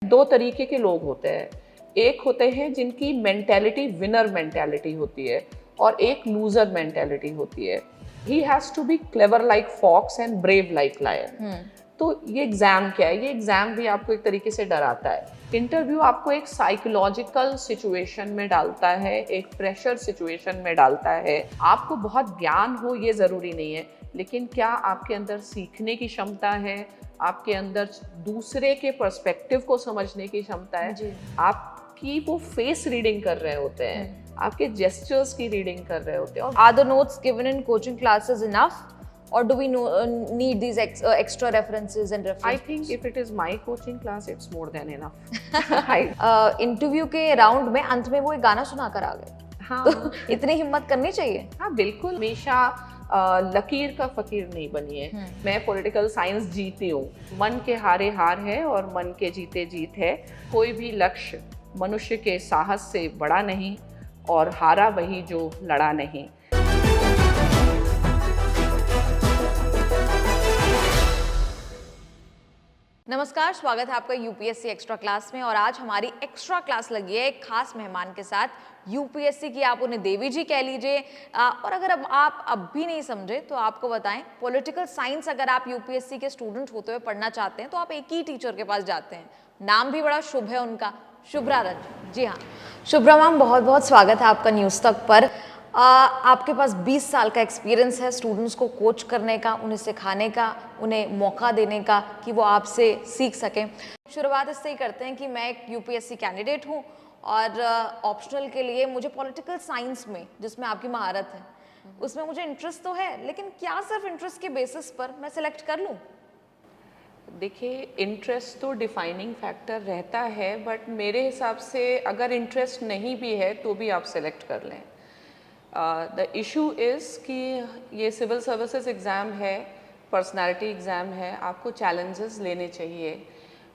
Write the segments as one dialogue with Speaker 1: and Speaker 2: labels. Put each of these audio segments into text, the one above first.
Speaker 1: दो तरीके के लोग होते हैं, एक होते हैं जिनकी मेंटेलिटी विनर मेंटेलिटी होती है और एक लूजर मेंटेलिटी होती है। He has to be clever like fox and brave like lion. तो ये एग्जाम क्या है? ये एग्जाम भी आपको एक तरीके से डराता है। इंटरव्यू आपको एक साइकोलॉजिकल सिचुएशन में डालता है, एक प्रेशर सिचुएशन में डालता है। आपको बहुत ज्ञान हो ये ज़रूरी नहीं है, लेकिन क्या आपके अंदर सीखने की क्षमता है, आपके अंदर दूसरे के पर्सपेक्टिव को समझने की क्षमता है। आपकी वो फेस रीडिंग कर रहे होते हैं, आपके जेस्चर्स की रीडिंग कर रहे होते हैं।
Speaker 2: Are the notes given in coaching classes enough, or do we need these extra references and references?
Speaker 1: I think if it is my coaching class, it's more than enough.
Speaker 2: Interview के round में अंत में वो एक गाना सुना कर आ गए।
Speaker 1: हाँ,
Speaker 2: तो इतनी हिम्मत करनी चाहिए।
Speaker 1: हाँ बिल्कुल। हमेशा लकीर का फकीर नहीं बनिए। मैं पॉलिटिकल साइंस जीती हूँ। मन के हारे हार है और मन के जीते जीत है। कोई भी लक्ष्य मनुष्य के साहस से बड़ा नहीं और हारा वही जो लड़ा नहीं।
Speaker 2: नमस्कार, स्वागत है आपका यूपीएससी एक्स्ट्रा क्लास में। और आज हमारी एक्स्ट्रा क्लास लगी है एक खास मेहमान के साथ। यूपीएससी की आप उन्हें देवी जी कह लीजिए, और अगर अब आप अब भी नहीं समझे तो आपको बताएं, पॉलिटिकल साइंस अगर आप यूपीएससी के स्टूडेंट होते हुए पढ़ना चाहते हैं तो आप एक ही टीचर के पास जाते हैं। नाम भी बड़ा शुभ है उनका, शुभ्रा रंजन। जी हाँ शुभ्रा मैम, बहुत बहुत स्वागत है आपका न्यूज़ तक पर। आपके पास 20 साल का एक्सपीरियंस है स्टूडेंट्स को कोच करने का, उन्हें सिखाने का, उन्हें मौका देने का कि वो आपसे सीख सकें। शुरुआत इससे ही करते हैं कि मैं एक यूपीएससी कैंडिडेट हूँ और ऑप्शनल के लिए मुझे पॉलिटिकल साइंस में, जिसमें आपकी महारत है, उसमें मुझे इंटरेस्ट तो है, लेकिन क्या सिर्फ इंटरेस्ट के बेसिस पर मैं सिलेक्ट कर लूँ?
Speaker 1: देखिए, इंटरेस्ट तो डिफाइनिंग फैक्टर रहता है, बट मेरे हिसाब से अगर इंटरेस्ट नहीं भी है तो भी आप सेलेक्ट कर लें। द इशू इज़ कि ये सिविल सर्विसेज एग्ज़ाम है, पर्सनालिटी एग्ज़ाम है, आपको चैलेंजेस लेने चाहिए।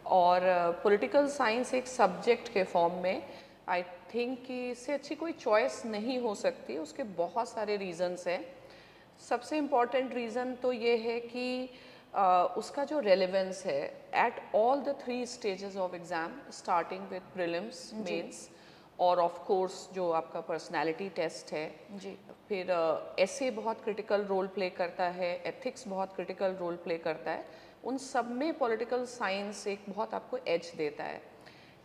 Speaker 1: और पॉलिटिकल साइंस एक सब्जेक्ट के फॉर्म में आई थिंक कि इससे अच्छी कोई चॉइस नहीं हो सकती। उसके बहुत सारे रीज़न्स हैं। सबसे इम्पॉर्टेंट रीज़न तो ये है कि उसका जो रेलेवेंस है at all the 3 stages of exam, starting with prelims, mains और ऑफ कोर्स जो आपका पर्सनालिटी टेस्ट है जी। फिर ऐसे बहुत क्रिटिकल रोल प्ले करता है, एथिक्स बहुत क्रिटिकल रोल प्ले करता है। उन सब में पॉलिटिकल साइंस एक बहुत आपको एज देता है।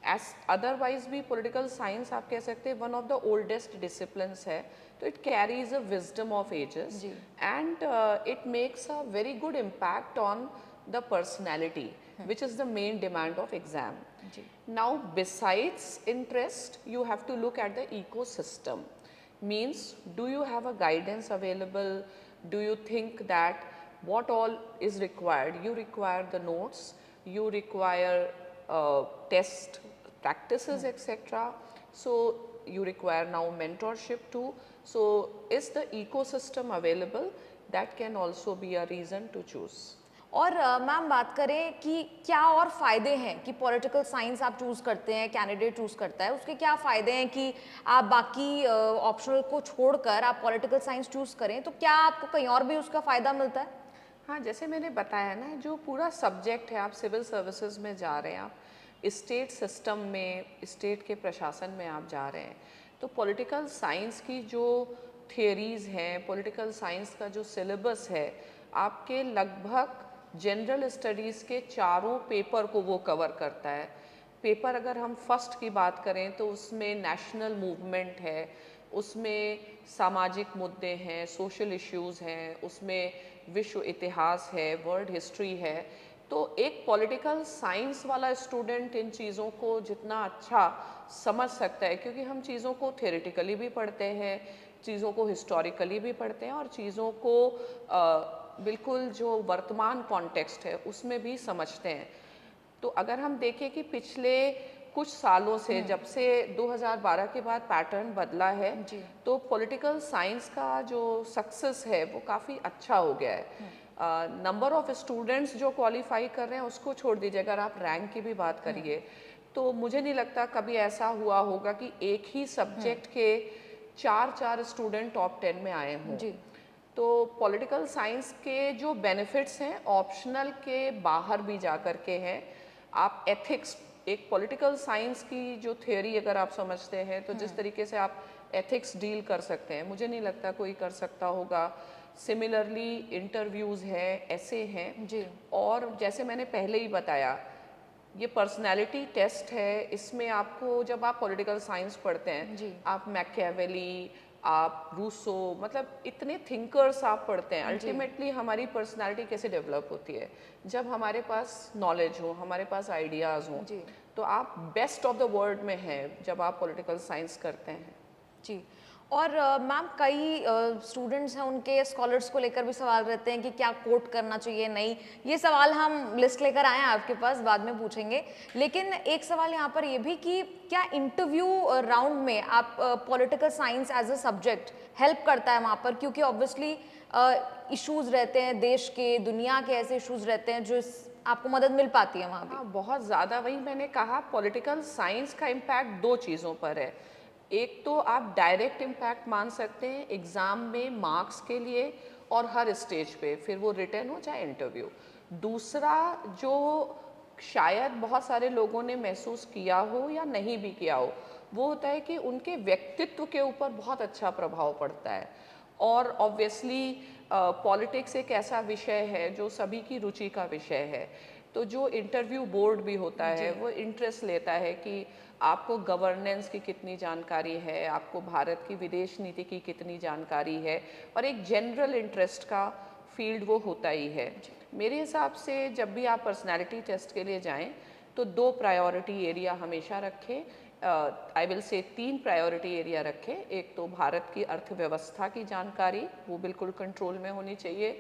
Speaker 1: एज अदरवाइज भी पॉलिटिकल साइंस आप कह सकते हैं one of the oldest disciplines है। तो it carries a wisdom of ages and it makes a very good impact on the personality, which is the main demand of exam. Now besides interest, you have to look at the ecosystem. Means, do you have a guidance available? Do you think that what all is required? You require the notes, you require test practices, etc. So you require now mentorship too. So is the ecosystem available? That can also be a reason to choose.
Speaker 2: और ma'am बात करें कि क्या और फ़ायदे हैं कि political science आप चूज़ करते हैं, कैंडिडेट चूज़ करता है, उसके क्या फ़ायदे हैं कि आप बाकी ऑप्शनल को छोड़कर आप पॉलिटिकल साइंस चूज़ करें, तो क्या आपको कहीं और भी उसका फ़ायदा मिलता है?
Speaker 1: हाँ, जैसे मैंने बताया ना, जो पूरा सब्जेक्ट है, आप सिविल सर्विसेज में जा रहे हैं, आप स्टेट सिस्टम में, स्टेट के प्रशासन में आप जा रहे हैं, तो पॉलिटिकल साइंस की जो थियरीज़ हैं, पॉलिटिकल साइंस का जो सिलेबस है, आपके लगभग जनरल स्टडीज़ के 4 पेपर को वो कवर करता है। पेपर अगर हम फर्स्ट की बात करें तो उसमें नेशनल मूवमेंट है, उसमें सामाजिक मुद्दे हैं, सोशल इश्यूज़ हैं, उसमें विश्व इतिहास है, वर्ल्ड हिस्ट्री है। तो एक पॉलिटिकल साइंस वाला स्टूडेंट इन चीज़ों को जितना अच्छा समझ सकता है, क्योंकि हम चीज़ों को थ्योरेटिकली भी पढ़ते हैं, चीज़ों को हिस्टोरिकली भी पढ़ते हैं और चीज़ों को बिल्कुल जो वर्तमान कॉन्टेक्स्ट है उसमें भी समझते हैं। तो अगर हम देखें कि पिछले कुछ सालों से, जब से 2012 के बाद पैटर्न बदला है, तो पॉलिटिकल साइंस का जो सक्सेस है वो काफ़ी अच्छा हो गया है। नंबर ऑफ स्टूडेंट्स जो क्वालिफाई कर रहे हैं उसको छोड़ दीजिए, अगर आप रैंक की भी बात करिए तो मुझे नहीं लगता कभी ऐसा हुआ होगा कि एक ही सब्जेक्ट के 4 स्टूडेंट टॉप 10 में आए हों। तो पॉलिटिकल साइंस के जो बेनिफिट्स हैं ऑप्शनल के बाहर भी जा कर के हैं। आप एथिक्स एक पॉलिटिकल साइंस की जो थ्योरी अगर आप समझते हैं तो जिस तरीके से आप एथिक्स डील कर सकते हैं, मुझे नहीं लगता कोई कर सकता होगा। सिमिलरली इंटरव्यूज़ हैं, ऐसे हैं।
Speaker 2: जी।
Speaker 1: और जैसे मैंने पहले ही बताया, ये पर्सनालिटी टेस्ट है। इसमें आपको, जब आप पॉलिटिकल साइंस पढ़ते हैं,
Speaker 2: जी।
Speaker 1: आप मैकियावेली, आप रूसो, मतलब इतने थिंकर्स आप पढ़ते हैं।
Speaker 2: जी।
Speaker 1: अल्टीमेटली हमारी पर्सनालिटी कैसे डेवलप होती है? जब हमारे पास नॉलेज हो, हमारे पास आइडियाज़ हों।
Speaker 2: जी।
Speaker 1: तो आप बेस्ट ऑफ द वर्ल्ड में हैं जब आप पॉलिटिकल साइंस करते हैं।
Speaker 2: जी। और मैम कई स्टूडेंट्स हैं, उनके स्कॉलर्स को लेकर भी सवाल रहते हैं कि क्या कोट करना चाहिए, नहीं। ये सवाल हम लिस्ट लेकर आए हैं आपके पास, बाद में पूछेंगे। लेकिन एक सवाल यहाँ पर ये भी कि क्या इंटरव्यू राउंड में आप political science as a subject help करता है वहाँ पर? क्योंकि ऑब्वियसली इश्यूज रहते हैं देश के, दुनिया के, ऐसे इश्यूज रहते हैं जो आपको मदद मिल पाती है वहाँ भी।
Speaker 1: हाँ, बहुत ज़्यादा। वही मैंने कहा, पॉलिटिकल साइंस का इम्पैक्ट दो चीज़ों पर है। एक तो आप डायरेक्ट इम्पैक्ट मान सकते हैं एग्ज़ाम में मार्क्स के लिए और हर स्टेज पे, फिर वो रिटन हो चाहे इंटरव्यू। दूसरा, जो शायद बहुत सारे लोगों ने महसूस किया हो या नहीं भी किया हो, वो होता है कि उनके व्यक्तित्व के ऊपर बहुत अच्छा प्रभाव पड़ता है। और ऑब्वियसली पॉलिटिक्स एक ऐसा विषय है जो सभी की रुचि का विषय है। तो जो इंटरव्यू बोर्ड भी होता है, वो इंटरेस्ट लेता है कि आपको गवर्नेंस की कितनी जानकारी है, आपको भारत की विदेश नीति की कितनी जानकारी है, और एक जनरल इंटरेस्ट का फील्ड वो होता ही है। मेरे हिसाब से जब भी आप पर्सनालिटी टेस्ट के लिए जाएं तो दो प्रायोरिटी एरिया हमेशा रखें। I will say 3 priority area रखें। एक तो भारत की अर्थव्यवस्था की जानकारी, वो बिल्कुल कंट्रोल में होनी चाहिए।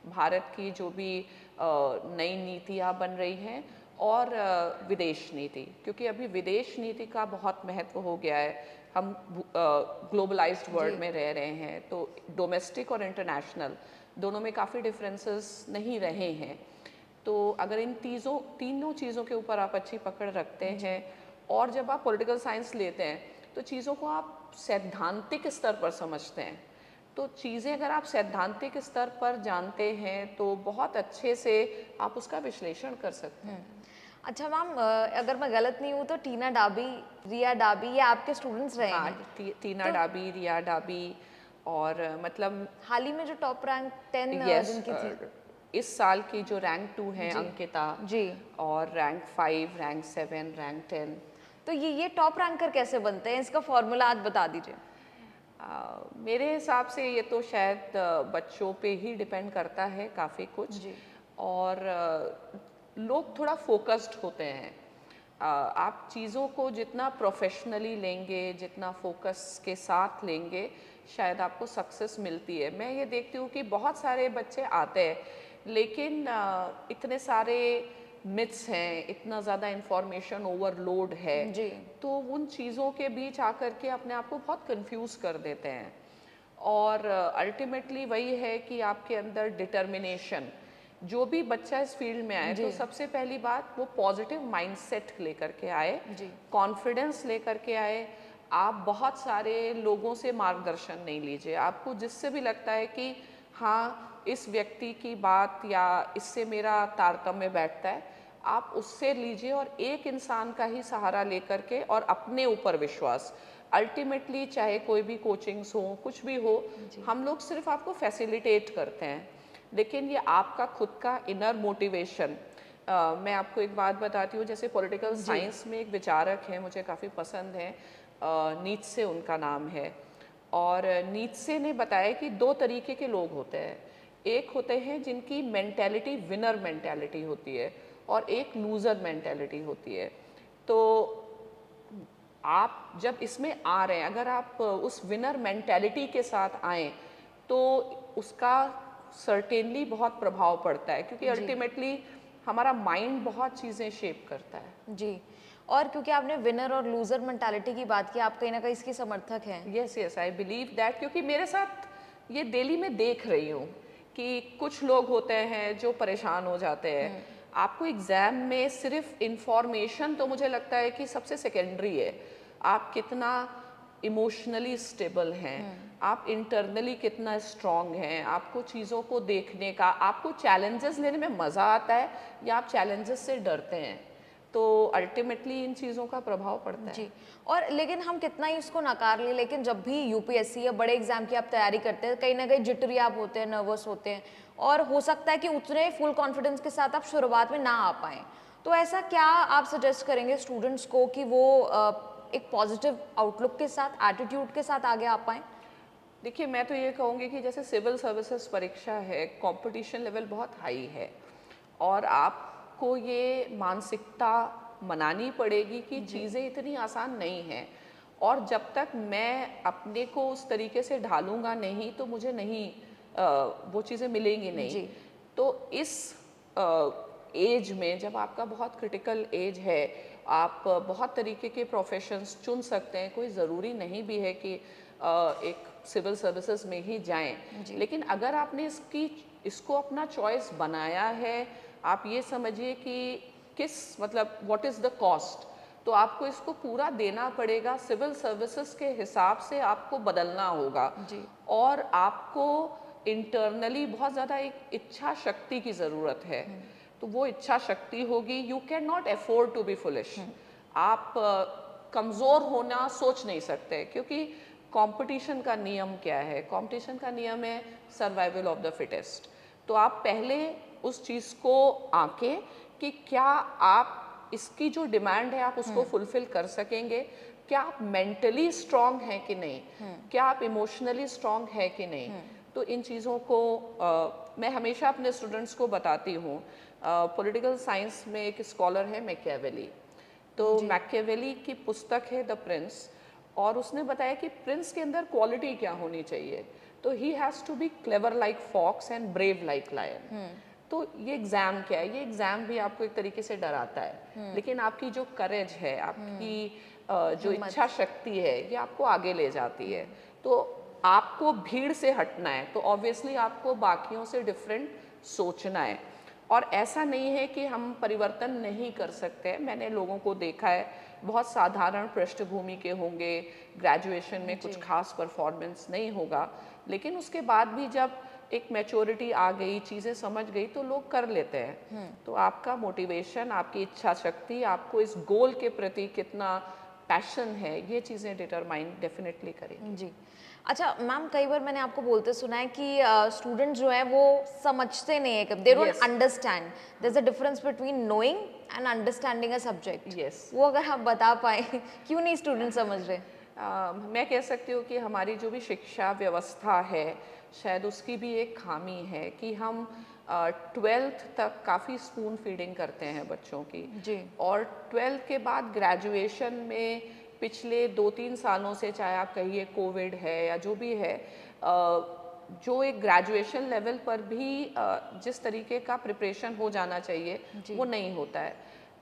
Speaker 1: भारत की जो भी नई नीतियाँ बन रही हैं, और विदेश नीति, क्योंकि अभी विदेश नीति का बहुत महत्व हो गया है। हम ग्लोबलाइज्ड वर्ल्ड में रह रहे हैं, तो डोमेस्टिक और इंटरनेशनल दोनों में काफ़ी डिफरेंसेस नहीं रहे हैं। तो अगर इन तीनों चीज़ों के ऊपर आप अच्छी पकड़ रखते हैं, और जब आप पॉलिटिकल साइंस लेते हैं तो चीज़ों को आप सैद्धांतिक स्तर पर समझते हैं। तो चीज़ें अगर आप सैद्धांतिक स्तर पर जानते हैं तो बहुत अच्छे से आप उसका विश्लेषण कर सकते हैं।
Speaker 2: अच्छा मैम, अगर मैं गलत नहीं हूँ तो टीना डाबी, रिया डाबी, ये आपके स्टूडेंट्स रहे
Speaker 1: हाँ,
Speaker 2: हैं?
Speaker 1: टीना डाबी, रिया डाबी, और मतलब
Speaker 2: हाल ही में जो टॉप रैंक 10
Speaker 1: यस,
Speaker 2: जिनकी थी।
Speaker 1: इस साल की जो रैंक 2 है
Speaker 2: जी।
Speaker 1: अंकिता,
Speaker 2: जी।
Speaker 1: और रैंक 5, रैंक 7, रैंक 10।
Speaker 2: तो ये टॉप रैंकर कैसे बनते हैं? इसका फॉर्मूला आज बता दीजिए।
Speaker 1: मेरे हिसाब से ये तो शायद बच्चों पे ही डिपेंड करता है काफ़ी कुछ।
Speaker 2: जी।
Speaker 1: और लोग थोड़ा फोकस्ड होते हैं। आप चीज़ों को जितना प्रोफेशनली लेंगे, जितना फोकस के साथ लेंगे, शायद आपको सक्सेस मिलती है। मैं ये देखती हूँ कि बहुत सारे बच्चे आते हैं, लेकिन इतने सारे मिथ्स हैं, इतना ज़्यादा इंफॉर्मेशन ओवरलोड है,
Speaker 2: जी।
Speaker 1: तो उन चीज़ों के बीच आकर के अपने आप को बहुत कंफ्यूज कर देते हैं। और अल्टीमेटली वही है कि आपके अंदर डिटर्मिनेशन, जो भी बच्चा इस फील्ड में आए तो सबसे पहली बात वो पॉजिटिव माइंडसेट लेकर के आए,
Speaker 2: जी।
Speaker 1: कॉन्फिडेंस लेकर के आए। आप बहुत सारे लोगों से मार्गदर्शन नहीं लीजिए। आपको जिससे भी लगता है कि हाँ, इस व्यक्ति की बात या इससे मेरा तारतम्य बैठता है, आप उससे लीजिए, और एक इंसान का ही सहारा लेकर के, और अपने ऊपर विश्वास। अल्टीमेटली चाहे कोई भी कोचिंग्स हो, कुछ भी हो, हम लोग सिर्फ आपको फैसिलिटेट करते हैं, लेकिन ये आपका खुद का इनर मोटिवेशन। मैं आपको एक बात बताती हूँ, जैसे पॉलिटिकल साइंस में एक विचारक हैं, मुझे काफ़ी पसंद हैं, नीत्से उनका नाम है। और नीत्से ने बताया कि 2 तरीके के लोग होते हैं। एक होते हैं जिनकी मेंटालिटी विनर मेंटालिटी होती है, और एक लूज़र मेंटालिटी होती है। तो आप जब इसमें आ रहे हैं, अगर आप उस विनर मेंटालिटी के साथ आएँ तो उसका सर्टेनली बहुत प्रभाव पड़ता है, क्योंकि अल्टीमेटली हमारा माइंड बहुत चीज़ें शेप करता है।
Speaker 2: जी। और क्योंकि आपने विनर और लूजर मेंटालिटी की बात की, आप कहीं ना कहीं इसकी समर्थक हैं।
Speaker 1: Yes yes, I believe that, क्योंकि मेरे साथ ये डेली में देख रही हूँ कि कुछ लोग होते हैं जो परेशान हो जाते हैं। आपको एग्ज़ाम में सिर्फ इंफॉर्मेशन तो मुझे लगता है कि सबसे सेकेंडरी है। आप कितना इमोशनली स्टेबल हैं, आप इंटरनली कितना स्ट्रांग हैं, आपको चीज़ों को देखने का, आपको चैलेंजेस लेने में मज़ा आता है या आप चैलेंजेस से डरते हैं। तो अल्टीमेटली इन चीज़ों का प्रभाव पड़ता है।
Speaker 2: जी। और लेकिन हम कितना ही उसको नकार लें, लेकिन जब भी यूपीएससी या बड़े एग्जाम की आप तैयारी करते हैं, कहीं ना कहीं जिटरी आप होते हैं, नर्वस होते हैं, और हो सकता है कि उतने फुल कॉन्फिडेंस के साथ आप शुरुआत में ना आ पाएं। तो ऐसा क्या आप सजेस्ट करेंगे स्टूडेंट्स को कि वो एक पॉजिटिव आउटलुक के साथ, एटीट्यूड के साथ आगे आ पाएं?
Speaker 1: देखिए, मैं तो ये कहूँगी कि जैसे सिविल सर्विसेज परीक्षा है, कंपटीशन लेवल बहुत हाई है और आपको ये मानसिकता मनानी पड़ेगी कि चीज़ें इतनी आसान नहीं हैं, और जब तक मैं अपने को उस तरीके से ढालूंगा नहीं तो मुझे नहीं वो चीज़ें मिलेंगी नहीं।
Speaker 2: जी।
Speaker 1: तो इस एज में जब आपका बहुत क्रिटिकल एज है, आप बहुत तरीके के प्रोफेशंस चुन सकते हैं, कोई ज़रूरी नहीं भी है कि एक सिविल सर्विसेज में ही जाएं। लेकिन अगर आपने इसको अपना चॉइस बनाया है, आप ये समझिए कि मतलब व्हाट इज़ द कॉस्ट, तो आपको इसको पूरा देना पड़ेगा। सिविल सर्विसेज के हिसाब से आपको बदलना होगा
Speaker 2: जी।
Speaker 1: और आपको इंटरनली बहुत ज़्यादा एक इच्छा शक्ति की ज़रूरत है। तो वो इच्छा शक्ति होगी। You can not afford to be foolish. आप कमज़ोर होना सोच नहीं सकते, क्योंकि कंपटीशन का नियम क्या है? कंपटीशन का नियम है सर्वाइवल ऑफ द फिटेस्ट। तो आप पहले उस चीज़ को आंकें कि क्या आप इसकी जो डिमांड है आप उसको फुलफिल कर सकेंगे, क्या आप मेंटली स्ट्रांग हैं कि नहीं, क्या आप इमोशनली स्ट्रांग है कि नहीं। तो इन चीज़ों को मैं हमेशा अपने स्टूडेंट्स को बताती हूँ। पॉलिटिकल साइंस में एक स्कॉलर है मैकियावेली, तो मैकियावेली की पुस्तक है द प्रिंस, और उसने बताया कि प्रिंस के अंदर क्वालिटी क्या होनी चाहिए। तो he has to be clever like fox and brave like lion. तो ये एग्ज़ाम क्या है? ये एग्ज़ाम भी आपको एक तरीके से डराता है, लेकिन आपकी जो करेज है, आपकी जो इच्छा शक्ति है, ये आपको आगे ले जाती है। तो आपको भीड़ से हटना है, तो ऑब्वियसली आपको बाकियों से डिफरेंट सोचना है। और ऐसा नहीं है कि हम परिवर्तन नहीं कर सकते। मैंने लोगों को देखा है, बहुत साधारण पृष्ठभूमि के होंगे, ग्रेजुएशन में कुछ खास परफॉर्मेंस नहीं होगा, लेकिन उसके बाद भी जब एक मैच्योरिटी आ गई, चीज़ें समझ गई, तो लोग कर लेते हैं। तो आपका मोटिवेशन, आपकी इच्छा शक्ति, आपको इस गोल के प्रति कितना पैशन है, ये चीज़ें डिटरमाइन डेफिनेटली करेंगी।
Speaker 2: जी। अच्छा मैम, कई बार मैंने आपको बोलते सुना है कि स्टूडेंट जो है वो समझते नहीं है, they don't
Speaker 1: Yes.
Speaker 2: Understand. There is a difference between knowing and understanding a subject.
Speaker 1: Yes.
Speaker 2: वो अगर आप बता पाए क्यों नहीं स्टूडेंट समझ रहे?
Speaker 1: मैं कह सकती हूँ कि हमारी जो भी शिक्षा व्यवस्था है, शायद उसकी भी एक खामी है कि हम 12th तक काफ़ी स्पून फीडिंग करते हैं बच्चों की।
Speaker 2: जी।
Speaker 1: और 12th के बाद ग्रेजुएशन में पिछले 2-3 सालों से, चाहे आप कहिए कोविड है या जो भी है, जो एक ग्रेजुएशन लेवल पर भी जिस तरीके का प्रिपरेशन हो जाना चाहिए वो नहीं होता है।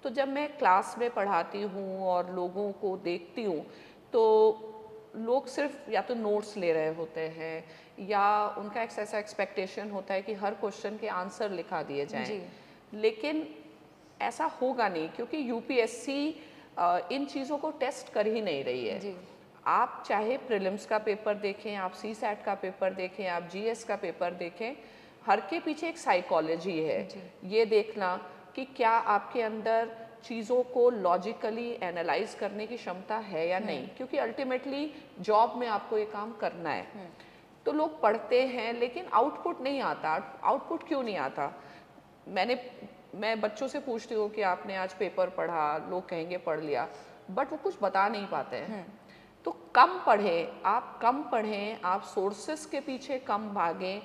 Speaker 1: तो जब मैं क्लास में पढ़ाती हूँ और लोगों को देखती हूँ, तो लोग सिर्फ या तो नोट्स ले रहे होते हैं, या उनका एक ऐसा एक्सपेक्टेशन होता है कि हर क्वेश्चन के आंसर लिखा दिए जाएं। लेकिन ऐसा होगा नहीं, क्योंकि यूपीएससी इन चीज़ों को टेस्ट कर ही नहीं रही है। आप चाहे प्रीलिम्स का पेपर देखें, आप सीसैट का पेपर देखें, आप जीएस का पेपर देखें, हर के पीछे एक साइकोलॉजी है। ये देखना कि क्या आपके अंदर चीज़ों को लॉजिकली एनालाइज करने की क्षमता है या नहीं, क्योंकि अल्टीमेटली जॉब में आपको ये काम करना है। तो लोग पढ़ते हैं लेकिन आउटपुट नहीं आता। आउटपुट क्यों नहीं आता? मैं बच्चों से पूछती हूँ कि आपने आज पेपर पढ़ा, लोग कहेंगे पढ़ लिया, बट वो कुछ बता नहीं पाते हैं। तो कम पढ़ें, आप कम पढ़ें, आप सोर्सेस के पीछे कम भागें।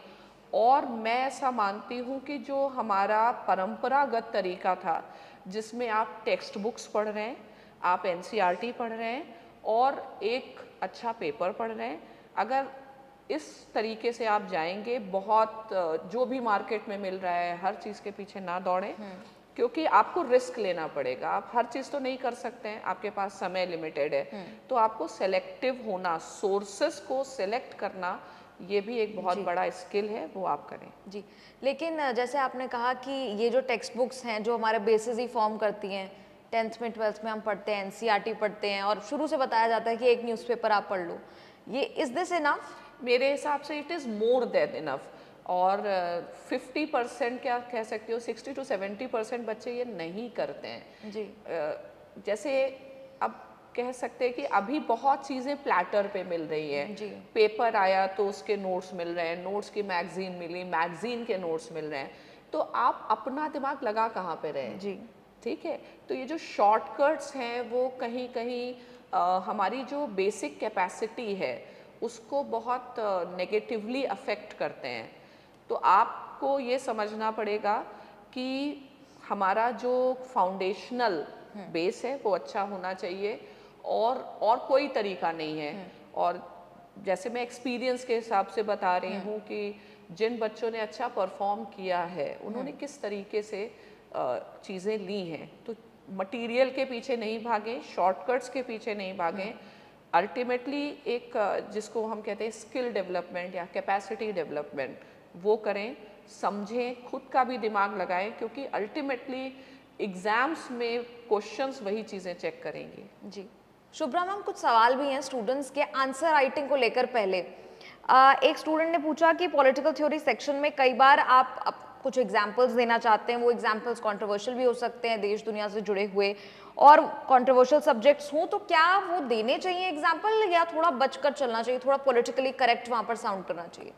Speaker 1: और मैं ऐसा मानती हूँ कि जो हमारा परंपरागत तरीका था, जिसमें आप टेक्स्ट बुक्स पढ़ रहे हैं, आप एनसीईआरटी पढ़ रहे हैं और एक अच्छा पेपर पढ़ रहे हैं, अगर इस तरीके से आप जाएंगे, बहुत जो भी मार्केट में मिल रहा है हर चीज़ के पीछे ना दौड़ें, क्योंकि आपको रिस्क लेना पड़ेगा। आप हर चीज़ तो नहीं कर सकते हैं, आपके पास समय लिमिटेड है। तो आपको सेलेक्टिव होना, सोर्सेस को सेलेक्ट करना, ये भी एक बहुत बड़ा स्किल है, वो आप करें।
Speaker 2: जी। लेकिन जैसे आपने कहा कि ये जो टेक्स्ट बुक्स हैं जो हमारे बेसिस ही फॉर्म करती हैं, 10th में 12th में हम पढ़ते हैं, एनसीईआरटी पढ़ते हैं और शुरू से बताया जाता है कि एक न्यूज़पेपर आप पढ़ लो, ये इज दिस इनफ?
Speaker 1: मेरे हिसाब से it is more than enough. और 50% क्या कह सकते हो, 60 to 70% बच्चे ये नहीं करते हैं।
Speaker 2: जी।
Speaker 1: जैसे अब कह सकते हैं कि अभी बहुत चीज़ें प्लेटर पे मिल रही है।
Speaker 2: जी।
Speaker 1: पेपर आया तो उसके नोट्स मिल रहे हैं, नोट्स की मैगजीन मिली, मैगजीन के नोट्स मिल रहे हैं, तो आप अपना दिमाग लगा कहाँ पे रहे?
Speaker 2: जी।
Speaker 1: ठीक है, तो ये जो शॉर्टकट्स हैं वो कहीं कहीं हमारी जो बेसिक कैपेसिटी है उसको बहुत नेगेटिवली अफेक्ट करते हैं। तो आपको ये समझना पड़ेगा कि हमारा जो फाउंडेशनल बेस है वो अच्छा होना चाहिए, और कोई तरीका नहीं है। और जैसे मैं एक्सपीरियंस के हिसाब से बता रही हूँ कि जिन बच्चों ने अच्छा परफॉर्म किया है उन्होंने किस तरीके से चीज़ें ली हैं। तो मटेरियल के पीछे नहीं भागें, शॉर्टकट्स के पीछे नहीं भागें। अल्टीमेटली एक जिसको हम कहते हैं स्किल डेवलपमेंट या कैपेसिटी डेवलपमेंट, वो करें, समझें, खुद का भी दिमाग लगाएं, क्योंकि अल्टीमेटली एग्जाम्स में क्वेश्चंस वही चीज़ें चेक करेंगी।
Speaker 2: जी। शुभ्रा मैम, कुछ सवाल भी हैं स्टूडेंट्स के आंसर राइटिंग को लेकर। पहले एक स्टूडेंट ने पूछा कि पॉलिटिकल थ्योरी सेक्शन में कई बार आप कुछ एग्जाम्पल्स देना चाहते हैं, वो एग्जाम्पल्स कंट्रोवर्शियल भी हो सकते हैं, देश दुनिया से जुड़े हुए, और कंट्रोवर्शियल सब्जेक्ट्स हों, तो क्या वो देने चाहिए एग्जाम्पल, या थोड़ा बचकर चलना चाहिए, थोड़ा पॉलिटिकली करेक्ट वहाँ पर साउंड करना चाहिए?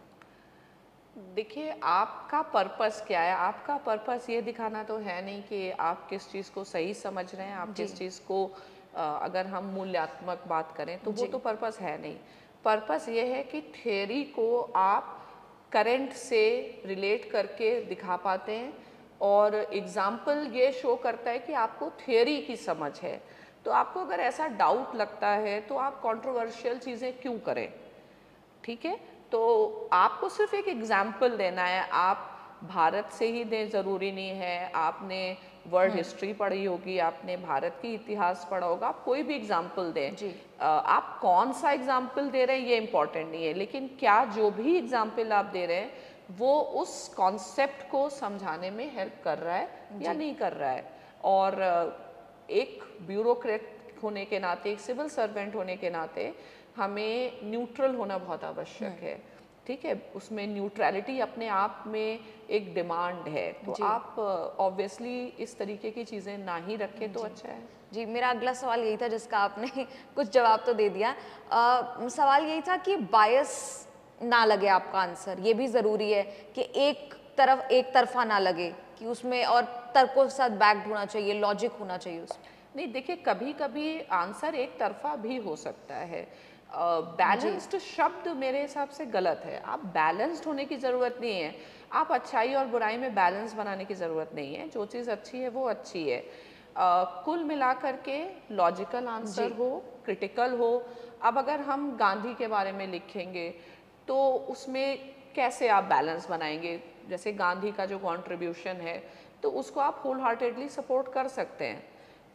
Speaker 1: देखिए, आपका पर्पस क्या है? आपका पर्पस ये दिखाना तो है नहीं कि आप किस चीज़ को सही समझ रहे हैं, आप किस चीज़ को अगर हम मूल्यात्मक बात करें तो वो तो पर्पस है नहीं। पर्पस ये है कि थ्योरी को आप करंट से रिलेट करके दिखा पाते हैं, और एग्जाम्पल ये शो करता है कि आपको थ्योरी की समझ है। तो आपको अगर ऐसा डाउट लगता है तो आप कंट्रोवर्शियल चीज़ें क्यों करें? ठीक है, तो आपको सिर्फ एक एग्जाम्पल देना है। आप भारत से ही दें ज़रूरी नहीं है, आपने वर्ल्ड हिस्ट्री पढ़ी होगी, आपने भारत की इतिहास पढ़ा होगा, आप कोई भी एग्जाम्पल दें।
Speaker 2: जी।
Speaker 1: आप कौन सा एग्जाम्पल दे रहे हैं ये इम्पॉर्टेंट नहीं है, लेकिन क्या जो भी एग्जाम्पल आप दे रहे हैं वो उस कॉन्सेप्ट को समझाने में हेल्प कर रहा है या नहीं कर रहा है। और एक ब्यूरोक्रेट होने के नाते, एक सिविल सर्वेंट होने के नाते हमें न्यूट्रल होना बहुत आवश्यक है। ठीक है, उसमें न्यूट्रलिटी अपने आप में एक डिमांड है, तो आप ऑब्वियसली इस तरीके की चीज़ें ना ही रखें तो अच्छा है।
Speaker 2: जी, मेरा अगला सवाल यही था जिसका आपने कुछ जवाब तो दे दिया। सवाल यही था कि बायस ना लगे आपका आंसर, ये भी ज़रूरी है कि एक तरफा ना लगे, कि उसमें और तर्कों के साथ बैक होना चाहिए, लॉजिक होना चाहिए उसमें।
Speaker 1: नहीं, देखिए, कभी कभी आंसर एक तरफा भी हो सकता है। बैलेंस्ड शब्द मेरे हिसाब से गलत है। आप बैलेंस्ड होने की ज़रूरत नहीं है, आप अच्छाई और बुराई में बैलेंस बनाने की ज़रूरत नहीं है। जो चीज़ अच्छी है वो अच्छी है। कुल मिलाकर के लॉजिकल आंसर हो, क्रिटिकल हो। अब अगर हम गांधी के बारे में लिखेंगे तो उसमें कैसे आप बैलेंस बनाएंगे? जैसे गांधी का जो कंट्रीब्यूशन है तो उसको आप होल हार्टेडली सपोर्ट कर सकते हैं,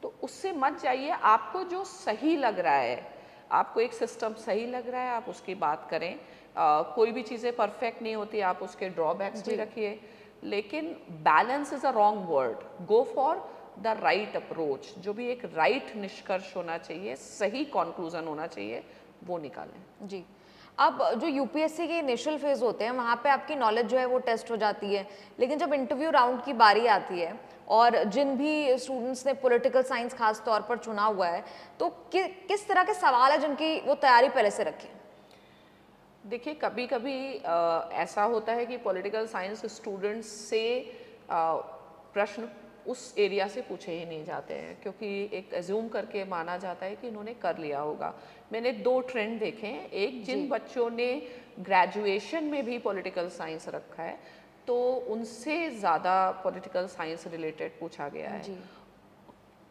Speaker 1: तो उससे मत जाइए। आपको जो सही लग रहा है, आपको एक सिस्टम सही लग रहा है, आप उसकी बात करें। कोई भी चीज़ें परफेक्ट नहीं होती, आप उसके ड्रॉबैक्स भी रखिए, लेकिन balance is a wrong word. Go for the right approach. जो भी एक राइट निष्कर्ष होना चाहिए, सही कंक्लूजन होना चाहिए, वो निकालें।
Speaker 2: जी। अब जो यूपीएससी के इनिशियल फेज होते हैं वहाँ पे आपकी नॉलेज जो है वो टेस्ट हो जाती है, लेकिन जब इंटरव्यू राउंड की बारी आती है और जिन भी स्टूडेंट्स ने पॉलिटिकल साइंस खास तौर पर चुना हुआ है, तो किस तरह के सवाल है जिनकी वो तैयारी पहले से रखें?
Speaker 1: देखिए, कभी कभी ऐसा होता है कि पॉलिटिकल साइंस स्टूडेंट्स से प्रश्न उस एरिया से पूछे ही नहीं जाते हैं, क्योंकि एक एज्यूम करके माना जाता है कि इन्होंने कर लिया होगा। मैंने दो ट्रेंड देखे हैं। एक, जिन बच्चों ने ग्रेजुएशन में भी पॉलिटिकल साइंस रखा है तो उनसे ज़्यादा पॉलिटिकल साइंस रिलेटेड पूछा गया है,
Speaker 2: जी।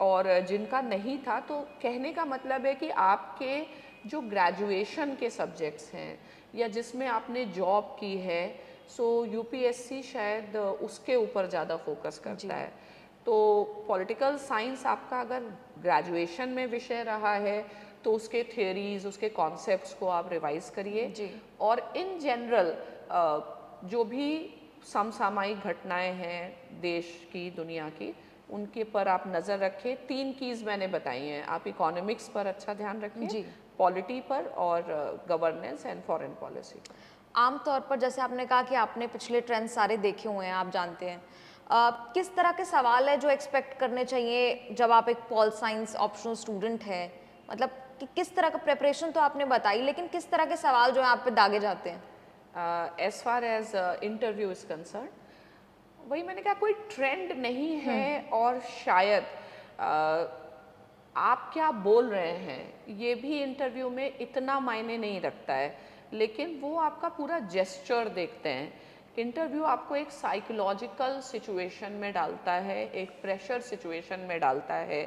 Speaker 1: और जिनका नहीं था, तो कहने का मतलब है कि आपके जो ग्रेजुएशन के सब्जेक्ट्स हैं या जिसमें आपने जॉब की है, सो यूपीएससी शायद उसके ऊपर ज़्यादा फोकस करता है। तो पॉलिटिकल साइंस आपका अगर ग्रेजुएशन में विषय रहा है तो उसके थ्योरीज, उसके कॉन्सेप्ट्स को आप रिवाइज करिए। और इन जनरल जो भी समसामयिक घटनाएं हैं देश की, दुनिया की, उनके पर आप नज़र रखें। 3 कीज़ मैंने बताई हैं। आप इकोनॉमिक्स पर अच्छा ध्यान रखिए, पॉलिटी पर, और गवर्नेंस एंड फॉरेन पॉलिसी पर।
Speaker 2: आमतौर पर जैसे आपने कहा कि आपने पिछले ट्रेंड सारे देखे हुए हैं, आप जानते हैं, किस तरह के सवाल है जो एक्सपेक्ट करने चाहिए जब आप एक पॉल साइंस ऑप्शनल स्टूडेंट है? मतलब कि किस तरह का प्रिपरेशन तो आपने बताई, लेकिन किस तरह के सवाल जो है आप पे दागे जाते हैं?
Speaker 1: As far as interview is concerned, वही मैंने कहा, कोई ट्रेंड नहीं है और शायद आप क्या बोल रहे हैं ये भी इंटरव्यू में इतना मायने नहीं रखता है, लेकिन वो आपका पूरा जेस्चर देखते हैं। इंटरव्यू आपको एक साइकोलॉजिकल सिचुएशन में डालता है, एक प्रेशर सिचुएशन में डालता है।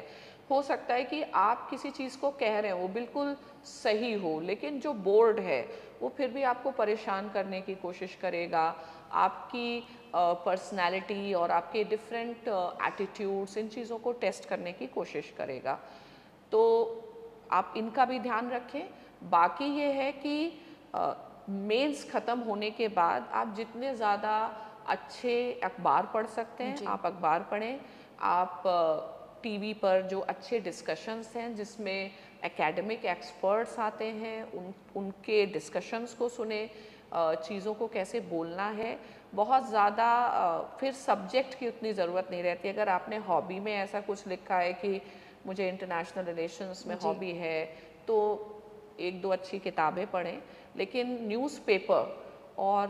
Speaker 1: हो सकता है कि आप किसी चीज़ को कह रहे हैं वो बिल्कुल सही हो, लेकिन जो बोर्ड है वो फिर भी आपको परेशान करने की कोशिश करेगा, आपकी पर्सनैलिटी और आपके डिफरेंट एटीट्यूड्स, इन चीज़ों को टेस्ट करने की कोशिश करेगा। तो आप इनका भी ध्यान रखें। बाकी ये है कि मेंस ख़त्म होने के बाद आप जितने ज़्यादा अच्छे अखबार पढ़ सकते हैं आप अखबार पढ़ें। आप टीवी पर जो अच्छे डिस्कशंस हैं जिसमें एकेडमिक एक्सपर्ट्स आते हैं उनके डिस्कशंस को सुने, चीज़ों को कैसे बोलना है। बहुत ज़्यादा फिर सब्जेक्ट की उतनी ज़रूरत नहीं रहती। अगर आपने हॉबी में ऐसा कुछ लिखा है कि मुझे इंटरनेशनल रिलेशंस में हॉबी है, तो एक दो अच्छी किताबें पढ़ें। लेकिन न्यूज़पेपर और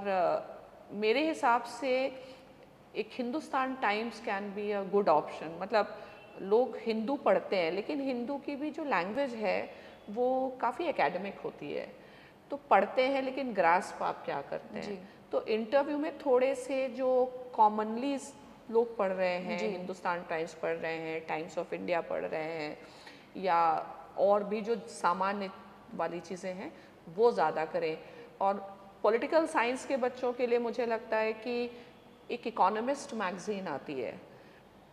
Speaker 1: मेरे हिसाब से एक Hindustan times can be a good option. मतलब लोग हिंदू पढ़ते हैं, लेकिन हिंदू की भी जो लैंग्वेज है वो काफ़ी एकेडमिक होती है, तो पढ़ते हैं लेकिन ग्रास्प आप क्या करते हैं। तो इंटरव्यू में थोड़े से जो कॉमनली लोग पढ़ रहे हैं, हिंदुस्तान टाइम्स पढ़ रहे हैं, टाइम्स ऑफ इंडिया पढ़ रहे हैं, या और भी जो सामान्य वाली चीज़ें हैं वो ज़्यादा करें। और पॉलिटिकल साइंस के बच्चों के लिए मुझे लगता है कि एक इकोनॉमिस्ट मैगज़ीन आती है,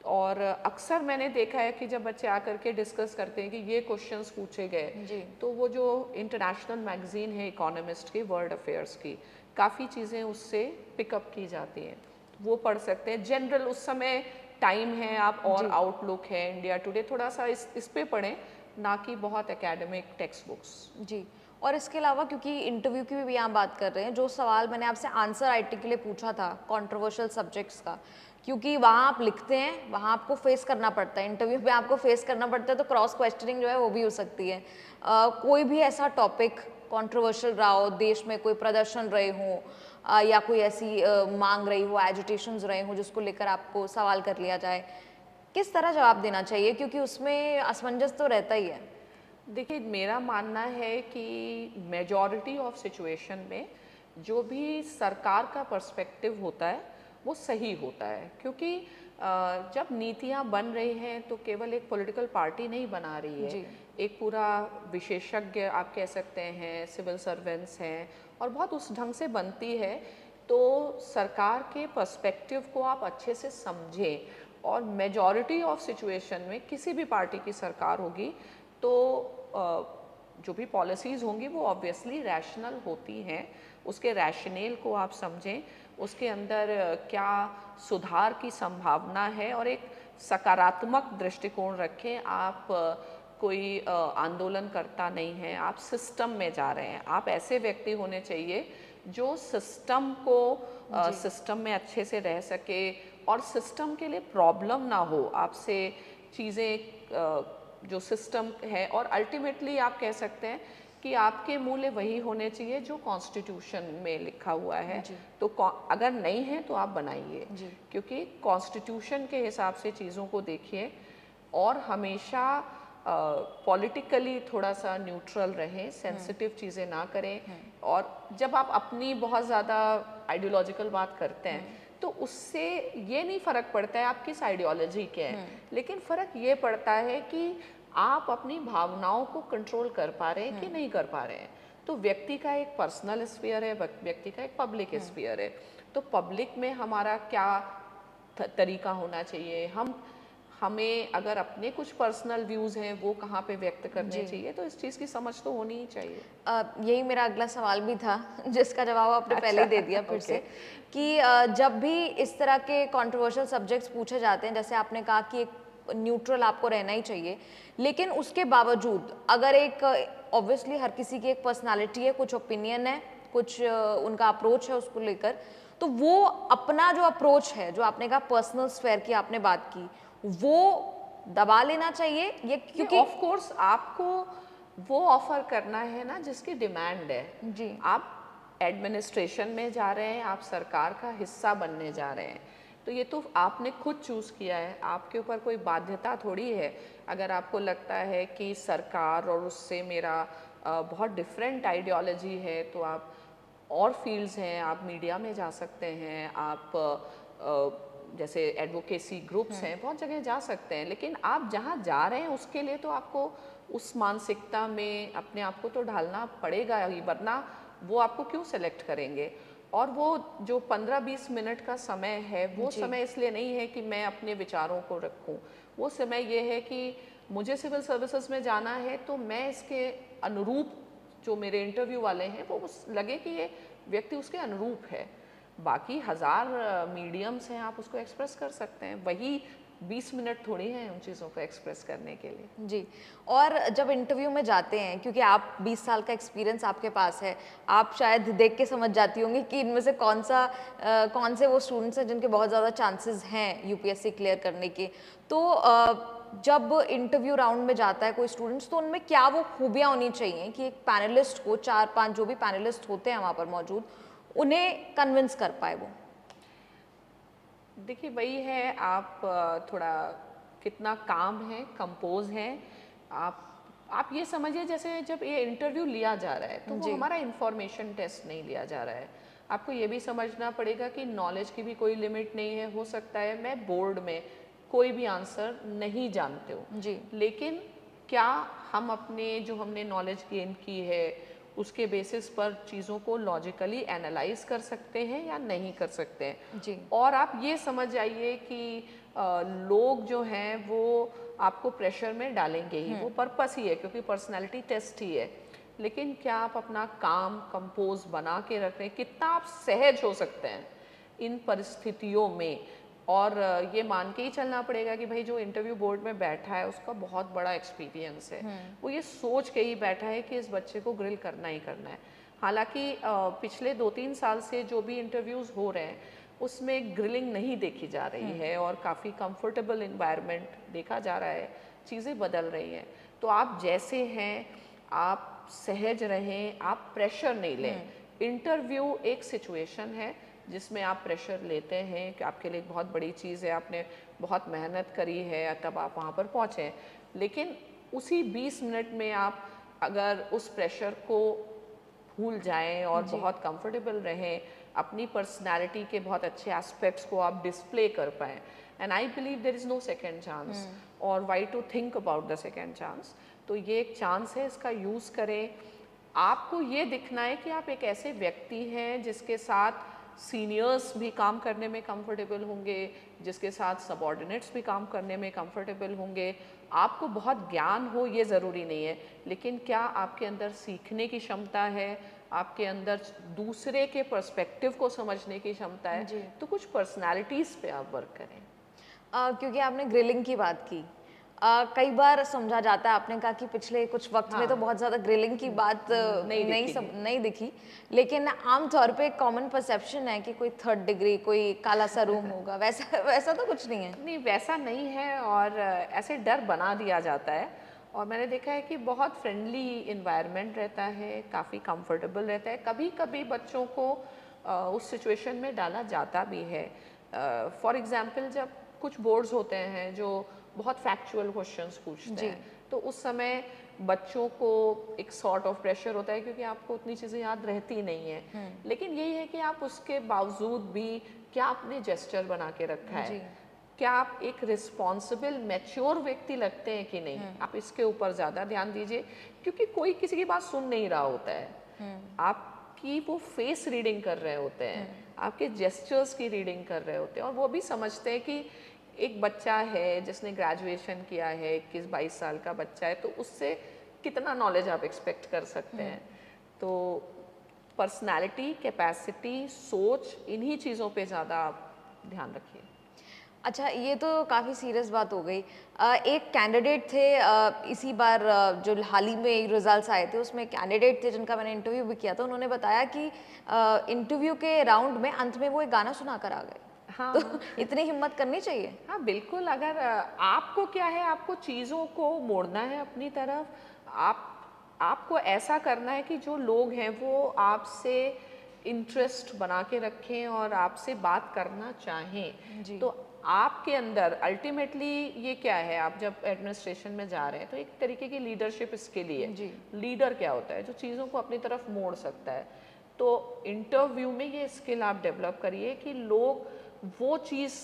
Speaker 1: और अक्सर मैंने देखा है कि जब बच्चे आकर के डिस्कस करते हैं कि ये क्वेश्चंस पूछे गए, तो वो जो इंटरनेशनल मैगज़ीन है इकोनॉमिस्ट की, वर्ल्ड अफेयर्स की, काफ़ी चीज़ें उससे पिकअप की जाती हैं, वो पढ़ सकते हैं। जनरल उस समय टाइम है आप, और आउटलुक है, इंडिया टुडे, थोड़ा सा इस पे पढ़ें, ना कि बहुत एकेडमिक टेक्स्ट बुक्स।
Speaker 2: जी। और इसके अलावा क्योंकि इंटरव्यू की भी यहाँ बात कर रहे हैं, जो सवाल मैंने आपसे आंसर राइटिंग के लिए पूछा था कंट्रोवर्शियल सब्जेक्ट्स का, क्योंकि वहाँ आप लिखते हैं, वहाँ आपको फेस करना पड़ता है, इंटरव्यू में आपको फेस करना पड़ता है, तो क्रॉस क्वेश्चनिंग जो है वो भी हो सकती है। कोई भी ऐसा टॉपिक कंट्रोवर्शियल रहा हो, देश में कोई प्रदर्शन रहे हों या कोई ऐसी मांग रही हो, एजिटेशंस रहे हों जिसको लेकर आपको सवाल कर लिया जाए, किस तरह जवाब देना चाहिए? क्योंकि उसमें असमंजस तो रहता ही है।
Speaker 1: देखिए, मेरा मानना है कि मेजॉरिटी ऑफ सिचुएशन में जो भी सरकार का पर्सपेक्टिव होता है वो सही होता है, क्योंकि जब नीतियां बन रही हैं तो केवल एक पॉलिटिकल पार्टी नहीं बना रही है, एक पूरा विशेषज्ञ आप कह सकते हैं, सिविल सर्वेंट्स हैं, और बहुत उस ढंग से बनती है। तो सरकार के पर्सपेक्टिव को आप अच्छे से समझें, और मेजॉरिटी ऑफ सिचुएशन में किसी भी पार्टी की सरकार होगी तो जो भी पॉलिसीज़ होंगी वो ऑब्वियसली रैशनल होती हैं, उसके रैशनेल को आप समझें, उसके अंदर क्या सुधार की संभावना है, और एक सकारात्मक दृष्टिकोण रखें। आप कोई आंदोलन करता नहीं है, आप सिस्टम में जा रहे हैं। आप ऐसे व्यक्ति होने चाहिए जो सिस्टम को सिस्टम में अच्छे से रह सके, और सिस्टम के लिए प्रॉब्लम ना हो आपसे चीज़ें जो सिस्टम है। और अल्टीमेटली आप कह सकते हैं कि आपके मूल्य वही होने चाहिए जो कॉन्स्टिट्यूशन में लिखा हुआ है। तो अगर नहीं है तो आप बनाइए, क्योंकि कॉन्स्टिट्यूशन के हिसाब से चीज़ों को देखिए, और हमेशा पॉलिटिकली थोड़ा सा न्यूट्रल रहें, सेंसिटिव चीज़ें ना करें। और जब आप अपनी बहुत ज़्यादा आइडियोलॉजिकल बात करते हैं तो उससे ये नहीं फ़र्क पड़ता है आप किस आइडियोलॉजी के हैं, लेकिन फ़र्क ये पड़ता है कि आप अपनी भावनाओं को कंट्रोल कर पा रहे हैं कि नहीं कर पा रहे हैं। तो व्यक्ति का एक पर्सनल स्फीयर है, व्यक्ति का एक पब्लिक स्फीयर है। तो पब्लिक में हमारा क्या तरीका होना चाहिए, हमें अगर अपने कुछ पर्सनल व्यूज़ हैं वो कहाँ पे व्यक्त करने चाहिए, तो इस चीज़ की समझ तो होनी ही चाहिए।
Speaker 2: यही मेरा अगला सवाल भी था जिसका जवाब आपने पहले ही दे दिया फिर से, कि जब भी इस तरह के कंट्रोवर्शियल सब्जेक्ट्स पूछे जाते हैं, जैसे आपने कहा कि एक न्यूट्रल आपको रहना ही चाहिए, लेकिन उसके बावजूद अगर एक ऑब्वियसली हर किसी की एक पर्सनालिटी है, कुछ ओपिनियन है, कुछ उनका अप्रोच है उसको लेकर, तो वो अपना जो अप्रोच है, जो आपने कहा पर्सनल स्फेयर की आपने बात की, वो दबा लेना चाहिए ये, क्योंकि
Speaker 1: ऑफ कोर्स आपको वो ऑफर करना है ना जिसकी डिमांड है।
Speaker 2: जी
Speaker 1: आप एडमिनिस्ट्रेशन में जा रहे हैं, आप सरकार का हिस्सा बनने जा रहे हैं, तो ये तो आपने खुद चूज़ किया है, आपके ऊपर कोई बाध्यता थोड़ी है। अगर आपको लगता है कि सरकार और उससे मेरा बहुत डिफरेंट आइडियोलॉजी है, तो आप और फील्ड्स हैं, आप मीडिया में जा सकते हैं, आप जैसे एडवोकेसी ग्रुप्स हैं, बहुत जगह जा सकते हैं, लेकिन आप जहाँ जा रहे हैं उसके लिए तो आपको उस मानसिकता में अपने आप को तो ढालना पड़ेगा ही, वरना वो आपको क्यों सेलेक्ट करेंगे। और वो जो 15-20 मिनट का समय है, वो
Speaker 2: जी।
Speaker 1: समय इसलिए नहीं है कि मैं अपने विचारों को रखूं, वो समय ये है कि मुझे सिविल सर्विसेज में जाना है, तो मैं इसके अनुरूप जो मेरे इंटरव्यू वाले हैं वो लगे कि ये व्यक्ति उसके अनुरूप है। बाकी 1000 मीडियम्स हैं, आप उसको एक्सप्रेस कर सकते हैं, वही 20 मिनट थोड़ी हैं उन चीज़ों को एक्सप्रेस करने के लिए।
Speaker 2: जी। और जब इंटरव्यू में जाते हैं, क्योंकि आप 20 साल का एक्सपीरियंस आपके पास है, आप शायद देख के समझ जाती होंगी कि इनमें से कौन से वो स्टूडेंट्स हैं जिनके बहुत ज़्यादा चांसेस हैं यूपीएससी क्लियर करने के। तो जब इंटरव्यू राउंड में जाता है कोई स्टूडेंट्स, तो उनमें क्या वो खूबियाँ होनी चाहिए कि एक पैनलिस्ट को, 4-5 जो भी पैनलिस्ट होते हैं वहाँ पर मौजूद, उन्हें कन्विंस कर पाए वो?
Speaker 1: देखिए वही है, आप थोड़ा कितना काम है, कंपोज हैं आप ये समझिए जैसे जब ये इंटरव्यू लिया जा रहा है तो वो
Speaker 2: जी।
Speaker 1: हमारा इंफॉर्मेशन टेस्ट नहीं लिया जा रहा है। आपको ये भी समझना पड़ेगा कि नॉलेज की भी कोई लिमिट नहीं है। हो सकता है मैं बोर्ड में कोई भी आंसर नहीं जानते हो,
Speaker 2: जी।
Speaker 1: लेकिन क्या हम अपने जो हमने नॉलेज गेन की है उसके बेसिस पर चीज़ों को लॉजिकली एनालाइज कर सकते हैं या नहीं कर सकते हैं।
Speaker 2: जी।
Speaker 1: और आप ये समझ जाइए कि लोग जो हैं वो आपको प्रेशर में डालेंगे ही, वो पर्पस ही है क्योंकि पर्सनालिटी टेस्ट ही है। लेकिन क्या आप अपना काम कंपोज बना के रख रहे हैं, कितना आप सहज हो सकते हैं इन परिस्थितियों में। और ये मान के ही चलना पड़ेगा कि भाई जो इंटरव्यू बोर्ड में बैठा है उसका बहुत बड़ा एक्सपीरियंस है, वो ये सोच के ही बैठा है कि इस बच्चे को ग्रिल करना ही करना है। हालांकि पिछले 2-3 साल से जो भी इंटरव्यूज़ हो रहे हैं उसमें ग्रिलिंग नहीं देखी जा रही है और काफ़ी कंफर्टेबल इन्वायरमेंट देखा जा रहा है, चीज़ें बदल रही हैं। तो आप जैसे हैं आप सहज रहें, आप प्रेशर नहीं लें। इंटरव्यू एक सिचुएशन है जिसमें आप प्रेशर लेते हैं कि आपके लिए एक बहुत बड़ी चीज़ है, आपने बहुत मेहनत करी है तब आप वहाँ पर पहुँचे, लेकिन उसी 20 मिनट में आप अगर उस प्रेशर को भूल जाएं और बहुत कंफर्टेबल रहें, अपनी पर्सनालिटी के बहुत अच्छे एस्पेक्ट्स को आप डिस्प्ले कर पाएँ, and I believe there is no second chance, और why to think about the second chance. तो ये एक चांस है, इसका यूज़ करें। आपको ये दिखना है कि आप एक ऐसे व्यक्ति हैं जिसके साथ सीनियर्स भी काम करने में कंफर्टेबल होंगे, जिसके साथ सबॉर्डिनेट्स भी काम करने में कंफर्टेबल होंगे। आपको बहुत ज्ञान हो ये ज़रूरी नहीं है, लेकिन क्या आपके अंदर सीखने की क्षमता है, आपके अंदर दूसरे के पर्सपेक्टिव को समझने की क्षमता है, तो कुछ पर्सनालिटीज़ पे आप वर्क करें।
Speaker 2: क्योंकि आपने ग्रिलिंग की बात की, कई बार समझा जाता है, आपने कहा कि पिछले कुछ वक्त में तो बहुत ज़्यादा ग्रिलिंग की बात नहीं दिखी, लेकिन आमतौर पे एक कॉमन परसेप्शन है कि कोई 3rd डिग्री, कोई काला सा रूम होगा, वैसा वैसा तो कुछ नहीं है।
Speaker 1: नहीं, वैसा नहीं है, और ऐसे डर बना दिया जाता है। और मैंने देखा है कि बहुत फ्रेंडली इन्वायरमेंट रहता है, काफ़ी कंफर्टेबल रहता है। कभी कभी बच्चों को उस सिचुएशन में डाला जाता भी है। फॉर एग्जांपल जब कुछ बोर्ड्स होते हैं जो बहुत फैक्चुअल क्वेश्चंस पूछते हैं, तो उस समय बच्चों को एक सॉर्ट ऑफ प्रेशर होता है क्योंकि आपको उतनी चीज़ें याद रहती नहीं है। लेकिन यही है कि आप उसके बावजूद भी क्या आपने जेस्चर बना के रखा है, क्या आप एक रिस्पॉन्सिबल मैच्योर व्यक्ति लगते हैं कि नहीं, आप इसके ऊपर ज़्यादा ध्यान दीजिए। क्योंकि कोई किसी की बात सुन नहीं रहा होता है, आपकी वो फेस रीडिंग कर रहे होते हैं, आपके जेस्चर्स की रीडिंग कर रहे होते हैं, और वो भी समझते हैं कि एक बच्चा है जिसने ग्रेजुएशन किया है, 21-22 साल का बच्चा है, तो उससे कितना नॉलेज आप एक्सपेक्ट कर सकते हैं। तो पर्सनालिटी, कैपेसिटी, सोच, इन्हीं चीज़ों पे ज़्यादा आप ध्यान रखिए।
Speaker 2: अच्छा, ये तो काफ़ी सीरियस बात हो गई। एक कैंडिडेट थे इसी बार जो हाल ही में रिजल्ट्स आए थे उसमें कैंडिडेट थे जिनका मैंने इंटरव्यू भी किया था, उन्होंने बताया कि इंटरव्यू के राउंड में अंत में वो एक गाना सुना कर आ गए।
Speaker 1: हाँ,
Speaker 2: तो
Speaker 1: हाँ।
Speaker 2: इतनी हिम्मत करनी चाहिए।
Speaker 1: हाँ, बिल्कुल। अगर आपको क्या है, आपको चीज़ों को मोड़ना है अपनी तरफ। आपको ऐसा करना है कि जो लोग हैं वो आपसे इंटरेस्ट बना के रखें और आपसे बात करना चाहें।
Speaker 2: जी।
Speaker 1: तो आपके अंदर अल्टीमेटली ये क्या है, आप जब एडमिनिस्ट्रेशन में जा रहे हैं तो एक तरीके की लीडरशिप इसके लिए।
Speaker 2: जी।
Speaker 1: लीडर क्या होता है, जो चीज़ों को अपनी तरफ मोड़ सकता है। तो इंटरव्यू में ये स्किल आप डेवलप करिए कि लोग वो चीज़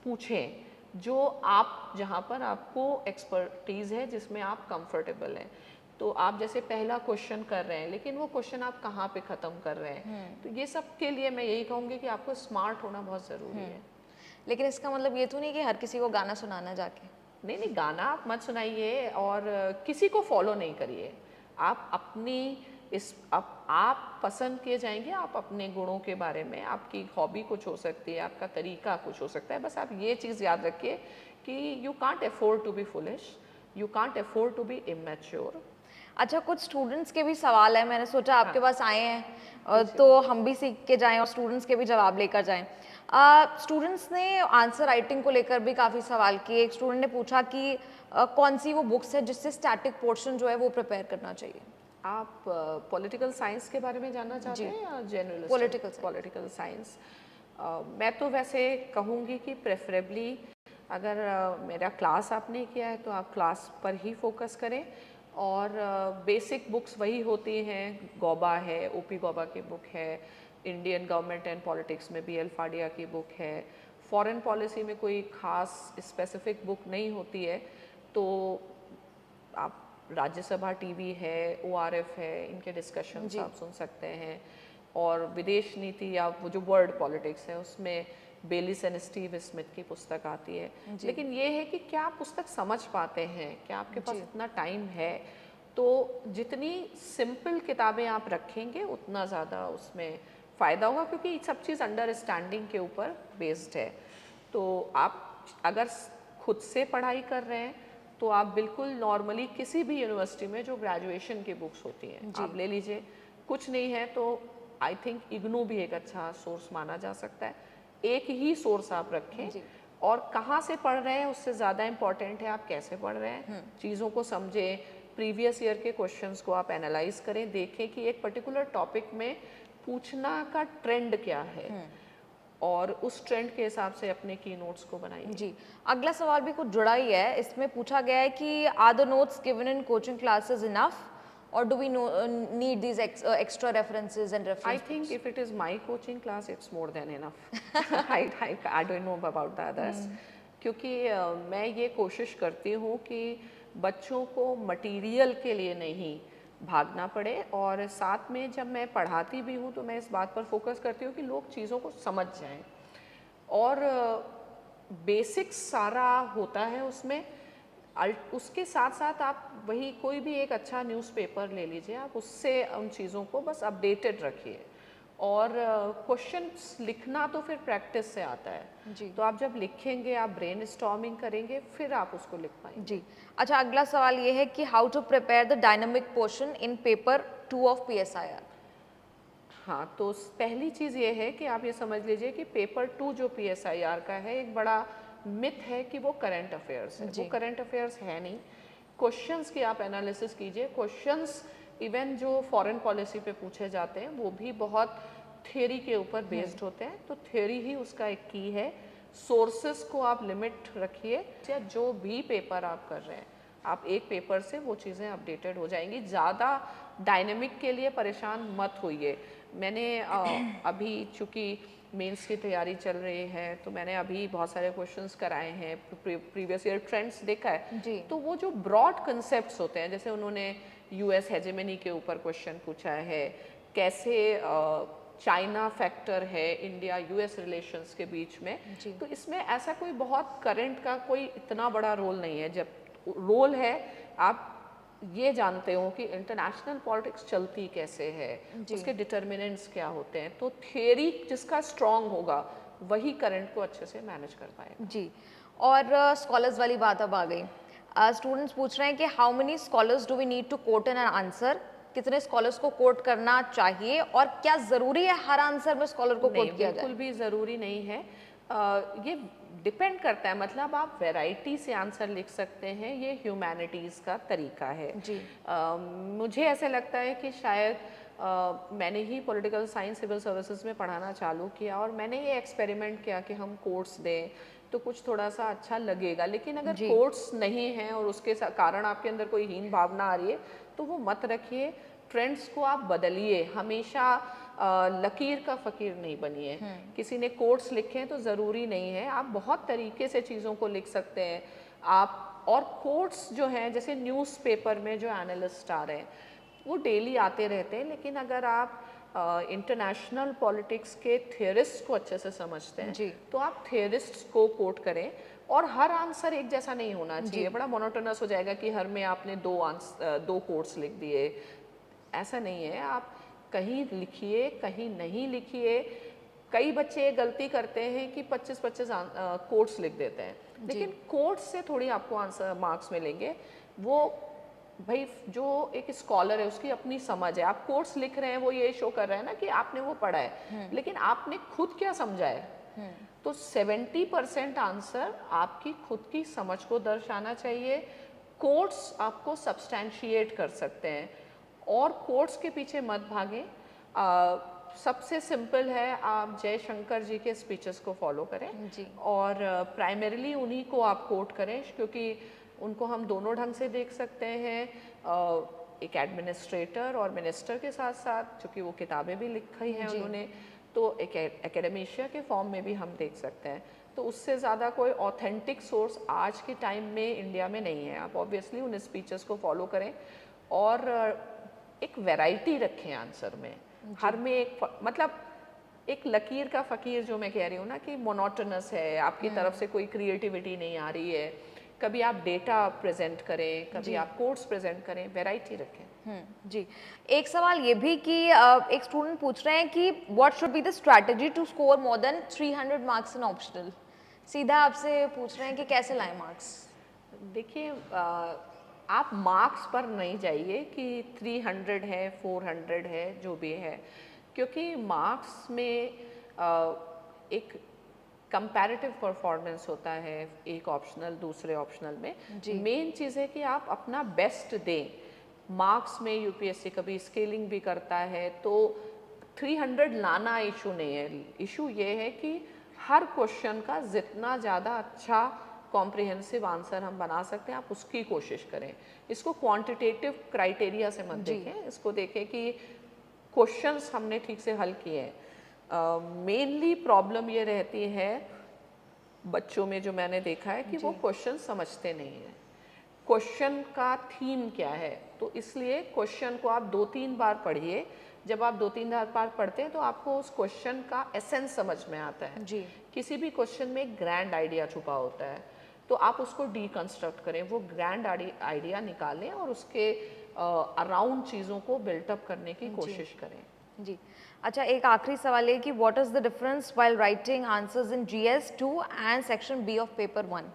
Speaker 1: पूछें जो आप, जहाँ पर आपको एक्सपर्टीज़ है, जिसमें आप कंफर्टेबल हैं। तो आप जैसे पहला क्वेश्चन कर रहे हैं, लेकिन वो क्वेश्चन आप कहाँ पे ख़त्म कर रहे हैं। तो ये सब के लिए मैं यही कहूँगी कि आपको स्मार्ट होना बहुत ज़रूरी है।
Speaker 2: लेकिन इसका मतलब ये तो नहीं कि हर किसी को गाना सुनाना जाके।
Speaker 1: नहीं नहीं, गाना आप मत सुनाइए और किसी को फॉलो नहीं करिए। आप अपनी आप पसंद किए जाएंगे, आप अपने गुणों के बारे में, आपकी हॉबी कुछ हो सकती है, आपका तरीका कुछ हो सकता है। बस आप ये चीज़ याद रखिए कि you can't afford to be foolish, you can't afford to be immature.
Speaker 2: अच्छा, कुछ स्टूडेंट्स के भी सवाल है, मैंने सोचा आपके
Speaker 1: हाँ,
Speaker 2: पास आए हैं तो हम भी सीख के जाएं और स्टूडेंट्स के भी जवाब लेकर जाएं। स्टूडेंट्स ने आंसर राइटिंग को लेकर भी काफ़ी सवाल किए। एक स्टूडेंट ने पूछा कि कौन सी वो बुक्स है जिससे स्टैटिक पोर्शन जो है वो प्रिपेयर करना चाहिए।
Speaker 1: आप पॉलिटिकल साइंस के बारे में जानना चाहते
Speaker 2: जी,
Speaker 1: हैं या general
Speaker 2: political science.
Speaker 1: Political science? मैं तो वैसे कहूँगी कि प्रेफरेबली अगर मेरा क्लास आपने किया है तो आप क्लास पर ही फोकस करें। और बेसिक बुक्स वही होती हैं, गौबा है, ओपी गौबा की बुक है, इंडियन गवर्नमेंट एंड पॉलिटिक्स में BL फाडिया की बुक है। फॉरेन पॉलिसी में कोई ख़ास स्पेसिफिक बुक नहीं होती है, तो आप राज्यसभा टीवी है, ORF है, इनके डिस्कशंस
Speaker 2: जी।
Speaker 1: आप सुन सकते हैं। और विदेश नीति या वो जो वर्ल्ड पॉलिटिक्स है उसमें बेलिस एंड स्टीव स्मिथ की पुस्तक आती है।
Speaker 2: जी।
Speaker 1: लेकिन ये है कि क्या आप पुस्तक समझ पाते हैं, क्या आपके पास
Speaker 2: जी।
Speaker 1: इतना टाइम है। तो जितनी सिंपल किताबें आप रखेंगे उतना ज़्यादा उसमें फ़ायदा होगा, क्योंकि ये सब चीज़ अंडरस्टैंडिंग के ऊपर बेस्ड है। तो आप अगर खुद से पढ़ाई कर रहे हैं तो आप बिल्कुल नॉर्मली किसी भी यूनिवर्सिटी में जो ग्रेजुएशन की बुक्स होती हैं
Speaker 2: जी।
Speaker 1: आप ले लीजिए। कुछ नहीं है तो आई थिंक इग्नू भी एक अच्छा सोर्स माना जा सकता है। एक ही सोर्स आप रखें।
Speaker 2: जी।
Speaker 1: और कहाँ से पढ़ रहे हैं उससे ज़्यादा इम्पॉर्टेंट है आप कैसे पढ़ रहे हैं। चीज़ों को समझें, प्रीवियस ईयर के क्वेश्चंस को आप एनालाइज करें, देखें कि एक पर्टिकुलर टॉपिक में पूछना का ट्रेंड क्या है और उस ट्रेंड के हिसाब से अपने की नोट्स को बनाइए।
Speaker 2: जी, अगला सवाल भी कुछ जुड़ा ही है। इसमें पूछा गया है कि are the notes given in coaching classes enough और do we need these extra references and
Speaker 1: I
Speaker 2: reference
Speaker 1: think
Speaker 2: books?
Speaker 1: if it is my coaching class, it's more than enough. I don't know about the others. क्योंकि मैं ये कोशिश करती हूँ कि बच्चों को मटेरियल के लिए नहीं भागना पड़े, और साथ में जब मैं पढ़ाती भी हूँ तो मैं इस बात पर फोकस करती हूँ कि लोग चीज़ों को समझ जाएं। और बेसिक्स सारा होता है उसमें। उसके साथ साथ आप वही कोई भी एक अच्छा न्यूज़पेपर ले लीजिए, आप उससे उन चीज़ों को बस अपडेटेड रखिए। और क्वेश्चंस लिखना तो फिर प्रैक्टिस से आता है।
Speaker 2: जी।
Speaker 1: तो आप जब लिखेंगे, आप ब्रेनस्टॉर्मिंग करेंगे, फिर आप उसको लिख पाएंगे।
Speaker 2: जी। अच्छा, अगला सवाल ये है कि how to prepare the dynamic portion in paper 2 of PSIR?
Speaker 1: हाँ, तो पहली चीज़ ये है कि आप ये समझ लीजिए कि पेपर 2 जो PSIR का है, एक बड़ा मिथ है कि वो करंट अफेयर्स है।
Speaker 2: जी।
Speaker 1: वो करंट अफेयर्स है नहीं। क्वेश्चंस की आप एनालिसिस कीजिए। क्वेश्चंस इवन जो फॉरेन पॉलिसी पे पूछे जाते हैं वो भी बहुत थ्योरी के ऊपर बेस्ड होते हैं। तो थ्योरी ही उसका एक की है। सोर्सेस को आप लिमिट रखिए, या जो भी पेपर आप कर रहे हैं आप एक पेपर से वो चीज़ें अपडेटेड हो जाएंगी। ज़्यादा डायनेमिक के लिए परेशान मत होइए। मैंने अभी चूँकि मेंस की तैयारी चल रही है तो मैंने अभी बहुत सारे क्वेश्चंस कराए हैं, प्रीवियस ईयर ट्रेंड्स देखा है।
Speaker 2: जी।
Speaker 1: तो वो जो ब्रॉड कंसेप्ट्स होते हैं, जैसे उन्होंने US हेजेमनी के ऊपर क्वेश्चन पूछा है, कैसे चाइना फैक्टर है इंडिया US रिलेशंस के बीच में।
Speaker 2: जी।
Speaker 1: तो इसमें ऐसा कोई बहुत करंट का कोई इतना बड़ा रोल नहीं है। जब रोल है आप ये जानते हो कि इंटरनेशनल पॉलिटिक्स चलती कैसे है,
Speaker 2: जी।
Speaker 1: उसके डिटर्मिनेंट्स क्या होते हैं। तो थियरी जिसका स्ट्रांग होगा वही करंट को अच्छे से मैनेज कर पाएगा।
Speaker 2: जी। और स्कॉलर्स वाली बात अब आ गई। स्टूडेंट्स पूछ रहे हैं कि how many scholars do we need to quote in an answer? कितने स्कॉलर्स को कोट करना चाहिए और क्या ज़रूरी है हर आंसर में स्कॉलर को
Speaker 1: नहीं,
Speaker 2: कोट किया
Speaker 1: बिल्कुल
Speaker 2: जाए?
Speaker 1: भी ज़रूरी नहीं है। ये डिपेंड करता है, मतलब आप वैरायटी से आंसर लिख सकते हैं, ये ह्यूमैनिटीज़ का तरीका है।
Speaker 2: जी।
Speaker 1: मुझे ऐसे लगता है कि शायद मैंने ही पॉलिटिकल साइंस सिविल सर्विसेज में पढ़ाना चालू किया और मैंने ये एक्सपेरिमेंट किया कि हम कोट्स दें तो कुछ थोड़ा सा अच्छा लगेगा, लेकिन अगर
Speaker 2: जी।
Speaker 1: कोट्स नहीं हैं और उसके कारण आपके अंदर कोई हीन भावना आ रही है तो वो मत रखिए। ट्रेंड्स को आप बदलिए, हमेशा लकीर का फ़कीर नहीं बनिए। किसी ने कोट्स लिखे हैं तो ज़रूरी नहीं है, आप बहुत तरीके से चीज़ों को लिख सकते हैं आप। और कोट्स जो हैं, जैसे न्यूज़पेपर में जो एनालिस्ट आ रहे हैं वो डेली आते रहते हैं, लेकिन अगर आप इंटरनेशनल पॉलिटिक्स के थियरिस्ट को अच्छे से समझते हैं
Speaker 2: जी।
Speaker 1: तो आप थियरिस्ट्स को कोट करें। और हर आंसर एक जैसा नहीं होना चाहिए, बड़ा मोनोटोनस हो जाएगा कि हर में आपने दो कोट्स लिख दिए। ऐसा नहीं है, आप कहीं लिखिए कहीं नहीं लिखिए। कई बच्चे ये गलती करते हैं कि 25-25 कोट्स लिख देते हैं, लेकिन कोट्स से थोड़ी आपको आंसर मार्क्स मिलेंगे। वो भाई जो एक स्कॉलर है उसकी अपनी समझ है। आप कोट्स लिख रहे हैं वो ये शो कर रहा है ना कि आपने वो पढ़ा है, लेकिन आपने खुद क्या समझा है। तो 70% आंसर आपकी खुद की समझ को दर्शाना चाहिए। कोट्स आपको सब्सटैंशिएट कर सकते हैं और कोट्स के पीछे मत भागें। सबसे सिंपल है, आप जयशंकर जी के स्पीचेस को फॉलो करें
Speaker 2: जी।
Speaker 1: और प्राइमरीली उन्हीं को आप कोट करें, क्योंकि उनको हम दोनों ढंग से देख सकते हैं, एक एडमिनिस्ट्रेटर और मिनिस्टर के साथ साथ, क्योंकि वो किताबें भी लिखी हैं उन्होंने, तो एक एकेडमिशिया के फॉर्म में भी हम देख सकते हैं। तो उससे ज़्यादा कोई ऑथेंटिक सोर्स आज के टाइम में इंडिया में नहीं है। आप ऑब्वियसली उन स्पीचेस को फॉलो करें और एक वैरायटी रखें आंसर में। हर में एक मतलब एक लकीर का फ़कीर जो मैं कह रही हूँ ना कि मोनोटोनस है, आपकी तरफ से कोई क्रिएटिविटी नहीं आ रही है। कभी आप डेटा प्रेजेंट करें, कभी आप कोट्स प्रेजेंट करें, वैरायटी रखें।
Speaker 2: जी। एक सवाल ये भी कि एक स्टूडेंट पूछ रहे हैं कि what should be the strategy to score more than 300 marks in optional? सीधा आपसे पूछ रहे हैं कि कैसे लाएं मार्क्स?
Speaker 1: देखिए, आप मार्क्स पर नहीं जाइए कि 300 है 400 है जो भी है, क्योंकि मार्क्स में एक कंपैरेटिव परफॉर्मेंस होता है, एक ऑप्शनल दूसरे ऑप्शनल में। मेन चीज़ है कि आप अपना बेस्ट दें। मार्क्स में यूपीएससी कभी स्केलिंग भी करता है, तो 300 लाना इशू नहीं है। इशू ये है कि हर क्वेश्चन का जितना ज़्यादा अच्छा कॉम्प्रिहेंसिव आंसर हम बना सकते हैं, आप उसकी कोशिश करें। इसको क्वांटिटेटिव क्राइटेरिया से मत देखें, इसको देखें कि क्वेश्चंस हमने ठीक से हल किए हैं। मेनली प्रॉब्लम ये रहती है बच्चों में, जो मैंने देखा है कि वो क्वेश्चन समझते नहीं हैं। क्वेश्चन का थीम क्या है, तो इसलिए क्वेश्चन को आप 2-3 बार पढ़िए। जब आप 2-3 बार पढ़ते हैं तो आपको उस क्वेश्चन का एसेंस समझ में आता है।
Speaker 2: जी।
Speaker 1: किसी भी क्वेश्चन में एक ग्रैंड आइडिया छुपा होता है, तो आप उसको डीकंस्ट्रक्ट करें, वो ग्रैंड आइडिया निकालें और उसके अराउंड चीज़ों को बिल्टअप करने की कोशिश करें।
Speaker 2: जी। अच्छा, एक आखिरी सवाल है कि what is the difference while writing answers in GS 2 and section B of paper 1?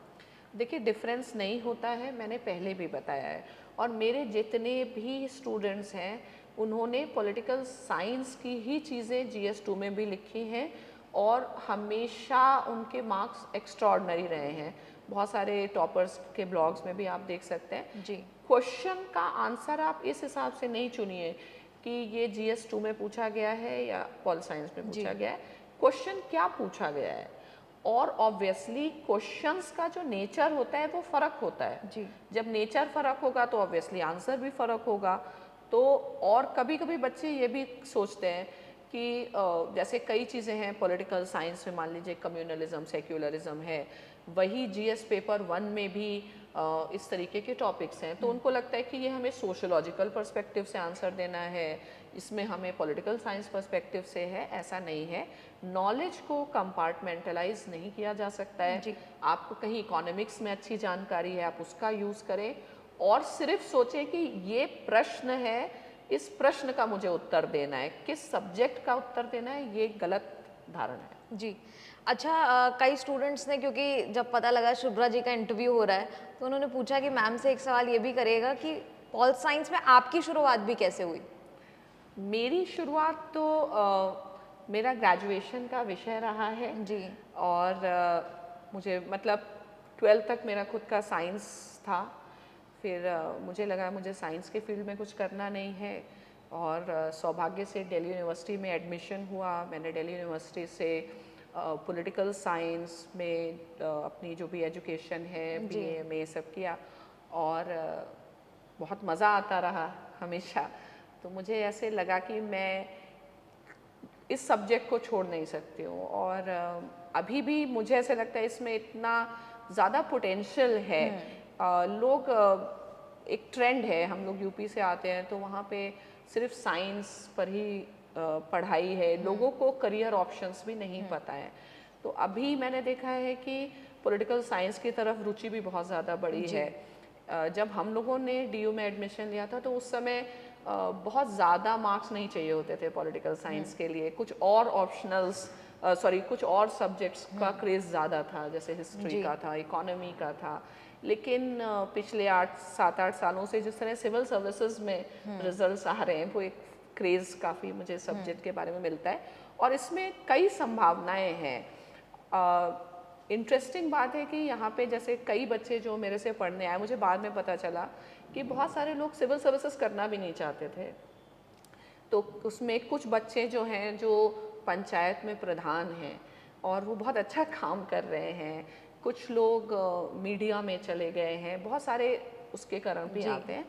Speaker 1: देखिए, डिफरेंस नहीं होता है, मैंने पहले भी बताया है। और मेरे जितने भी स्टूडेंट्स हैं उन्होंने पॉलिटिकल साइंस की ही चीज़ें जीएस 2 में भी लिखी हैं और हमेशा उनके मार्क्स एक्स्ट्रॉर्डनरी रहे हैं। बहुत सारे टॉपर्स के ब्लॉग्स में भी आप देख सकते हैं।
Speaker 2: जी।
Speaker 1: क्वेश्चन का आंसर आप इस हिसाब से नहीं चुनिए कि ये जीएस 2 में पूछा गया है या पॉल साइंस में पूछा गया है। क्वेश्चन क्या पूछा गया है, और ऑब्वियसली क्वेश्चंस का जो नेचर होता है वो फ़र्क होता है।
Speaker 2: जी।
Speaker 1: जब नेचर फ़र्क होगा तो ऑब्वियसली आंसर भी फ़र्क होगा। तो और कभी कभी बच्चे ये भी सोचते हैं कि जैसे कई चीज़ें हैं पॉलिटिकल साइंस में, मान लीजिए कम्युनलिज्म, सेक्युलरिज्म है, वही जीएस पेपर 1 में भी इस तरीके के टॉपिक्स हैं, तो उनको लगता है कि ये हमें सोशोलॉजिकल पर्सपेक्टिव से आंसर देना है, इसमें हमें पॉलिटिकल साइंस पर्सपेक्टिव से है। ऐसा नहीं है। नॉलेज को कंपार्टमेंटलाइज नहीं किया जा सकता है। आपको कहीं इकोनॉमिक्स में अच्छी जानकारी है, आप उसका यूज़ करें और सिर्फ सोचें कि ये प्रश्न है, इस प्रश्न का मुझे उत्तर देना है, किस सब्जेक्ट का उत्तर देना है, ये गलत धारणा है।
Speaker 2: जी। अच्छा, कई स्टूडेंट्स ने, क्योंकि जब पता लगा शुभ्रा जी का इंटरव्यू हो रहा है, तो उन्होंने पूछा कि मैम से एक सवाल ये भी करेगा कि पॉल साइंस में आपकी शुरुआत भी कैसे हुई?
Speaker 1: मेरी शुरुआत तो मेरा ग्रेजुएशन का विषय रहा है।
Speaker 2: जी।
Speaker 1: और मुझे मतलब 12th तक मेरा खुद का साइंस था। फिर मुझे लगा मुझे साइंस के फील्ड में कुछ करना नहीं है, और सौभाग्य से दिल्ली यूनिवर्सिटी में एडमिशन हुआ। मैंने दिल्ली यूनिवर्सिटी से पॉलिटिकल साइंस में अपनी जो भी एजुकेशन है,
Speaker 2: जी।
Speaker 1: बीए एमए सब किया, और बहुत मज़ा आता रहा हमेशा। तो मुझे ऐसे लगा कि मैं इस सब्जेक्ट को छोड़ नहीं सकती हूँ, और अभी भी मुझे ऐसे लगता है इसमें इतना ज़्यादा पोटेंशियल है। लोग एक ट्रेंड है, हम लोग यूपी से आते हैं तो वहाँ पे सिर्फ साइंस पर ही पढ़ाई है, लोगों को करियर ऑप्शंस भी नहीं पता है। तो अभी मैंने देखा है कि पॉलिटिकल साइंस की तरफ रुचि भी बहुत ज़्यादा बढ़ी है। जब हम लोगों ने डीयू में एडमिशन लिया था तो उस समय बहुत ज़्यादा मार्क्स नहीं चाहिए होते थे पॉलिटिकल साइंस के लिए। कुछ और ऑप्शनल्स कुछ और सब्जेक्ट्स का क्रेज़ ज़्यादा था, जैसे हिस्ट्री का था, इकोनॉमी का था। लेकिन पिछले 7-8 सालों से जिस तरह सिविल सर्विसेज में रिजल्ट्स आ रहे हैं, वो एक क्रेज़ काफ़ी मुझे सब्जेक्ट के बारे में मिलता है, और इसमें कई संभावनाएं हैं। इंटरेस्टिंग बात है कि यहाँ पे जैसे कई बच्चे जो मेरे से पढ़ने आए, मुझे बाद में पता चला कि बहुत सारे लोग सिविल सर्विसेज करना भी नहीं चाहते थे। तो उसमें कुछ बच्चे जो हैं जो पंचायत में प्रधान हैं और वो बहुत अच्छा काम कर रहे हैं, कुछ लोग मीडिया में चले गए हैं, बहुत सारे उसके कारण भी आते हैं।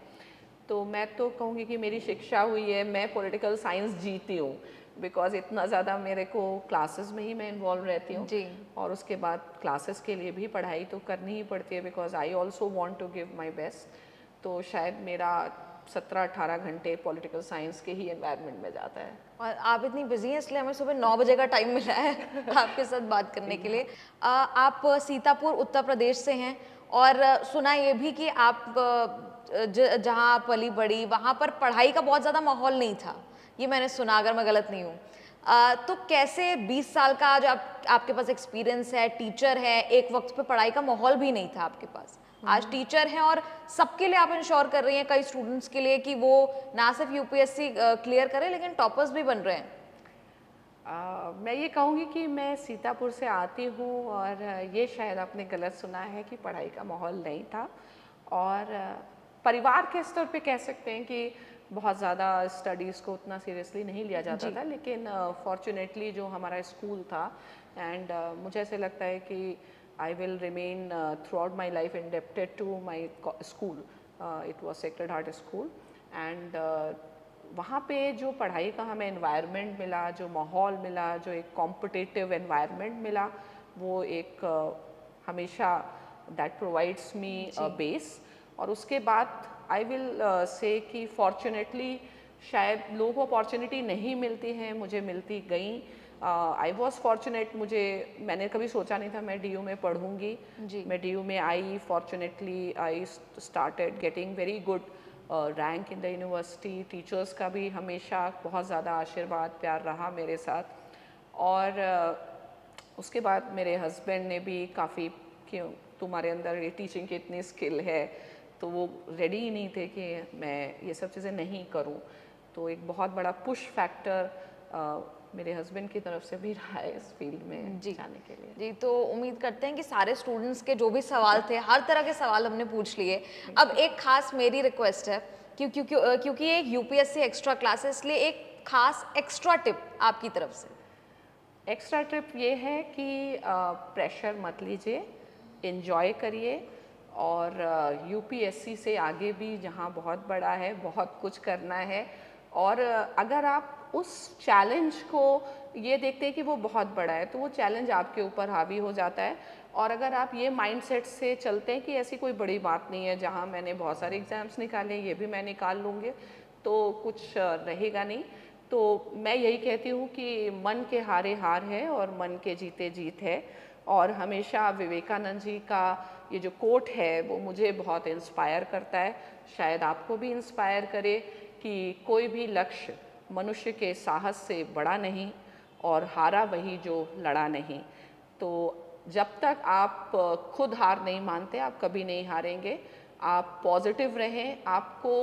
Speaker 1: तो मैं तो कहूँगी कि मेरी शिक्षा हुई है, मैं पॉलिटिकल साइंस जीती हूँ, बिकॉज इतना ज़्यादा मेरे को क्लासेस में ही मैं इन्वॉल्व रहती हूँ।
Speaker 2: जी।
Speaker 1: और उसके बाद क्लासेस के लिए भी पढ़ाई तो करनी ही पड़ती है, because I also want to give my best. तो शायद मेरा 17-18 घंटे पॉलिटिकल साइंस के ही एनवायरनमेंट में जाता है।
Speaker 2: और आप इतनी बिजी हैं इसलिए हमें सुबह 9 बजे का टाइम मिला है आपके साथ बात करने के लिए। आप सीतापुर उत्तर प्रदेश से हैं, और सुना ये भी कि आप जहाँ आप पली बड़ी वहाँ पर पढ़ाई का बहुत ज़्यादा माहौल नहीं था, ये मैंने सुना, अगर मैं गलत नहीं हूँ। तो कैसे 20 साल का जो आपके पास एक्सपीरियंस है, टीचर है, एक वक्त पे पढ़ाई का माहौल भी नहीं था आपके पास, आज टीचर हैं और सबके लिए आप इंश्योर कर रही हैं, कई स्टूडेंट्स के लिए, कि वो ना सिर्फ यूपीएससी क्लियर करें लेकिन टॉपर्स भी बन रहे हैं।
Speaker 1: मैं ये कहूँगी कि मैं सीतापुर से आती हूँ, और ये शायद आपने गलत सुना है कि पढ़ाई का माहौल नहीं था। और परिवार के स्तर पे कह सकते हैं कि बहुत ज़्यादा स्टडीज़ को उतना सीरियसली नहीं लिया जाता था, लेकिन फॉर्चुनेटली जो हमारा स्कूल था, एंड मुझे ऐसे लगता है कि I will remain throughout my life indebted to my school. It was Sacred Heart school, and वहाँ पे जो पढ़ाई का हमें एनवायरनमेंट मिला, जो माहौल मिला, जो एक कॉम्पिटिटिव एनवायरनमेंट मिला, वो एक हमेशा that provides me a base. और उसके बाद आई विल से कि फॉर्चुनेटली शायद लोगों को अपॉर्चुनिटी नहीं मिलती हैं, मुझे मिलती गई। आई वॉज फॉर्चुनेट, मैंने कभी सोचा नहीं था मैं डीयू में पढ़ूंगी। मैं डीयू में आई, fortunately I started getting very good rank in the university. Teachers का भी हमेशा बहुत ज़्यादा आशीर्वाद प्यार रहा मेरे साथ। और उसके बाद मेरे हस्बैंड ने भी काफ़ी, क्यों तुम्हारे अंदर ये टीचिंग की इतनी स्किल है, तो वो रेडी ही नहीं थे कि मैं ये सब चीज़ें नहीं करूं। तो एक बहुत बड़ा पुश फैक्टर मेरे हस्बैंड की तरफ से भी रहा है इस फील्ड में जाने के लिए।
Speaker 2: जी, तो उम्मीद करते हैं कि सारे स्टूडेंट्स के जो भी सवाल थे, हर तरह के सवाल हमने पूछ लिए। अब एक खास मेरी रिक्वेस्ट है, क्योंकि ये यूपीएससी एक्स्ट्रा क्लास है, इसलिए एक खास एक्स्ट्रा टिप आपकी तरफ से।
Speaker 1: एक्स्ट्रा टिप ये है कि प्रेशर मत लीजिए, एंजॉय करिए, और यूपीएससी से आगे भी जहाँ बहुत बड़ा है, बहुत कुछ करना है। और अगर आप उस चैलेंज को ये देखते हैं कि वो बहुत बड़ा है, तो वो चैलेंज आपके ऊपर हावी हो जाता है। और अगर आप ये माइंडसेट से चलते हैं कि ऐसी कोई बड़ी बात नहीं है, जहाँ मैंने बहुत सारे एग्ज़ाम्स निकाले, ये भी मैं निकाल लूँगी, तो कुछ रहेगा नहीं। तो मैं यही कहती हूँ कि मन के हारे हार है और मन के जीते जीत है। और हमेशा विवेकानंद जी का ये जो कोट है वो मुझे बहुत इंस्पायर करता है, शायद आपको भी इंस्पायर करे, कि कोई भी लक्ष्य मनुष्य के साहस से बड़ा नहीं, और हारा वही जो लड़ा नहीं। तो जब तक आप खुद हार नहीं मानते, आप कभी नहीं हारेंगे। आप पॉजिटिव रहें, आपको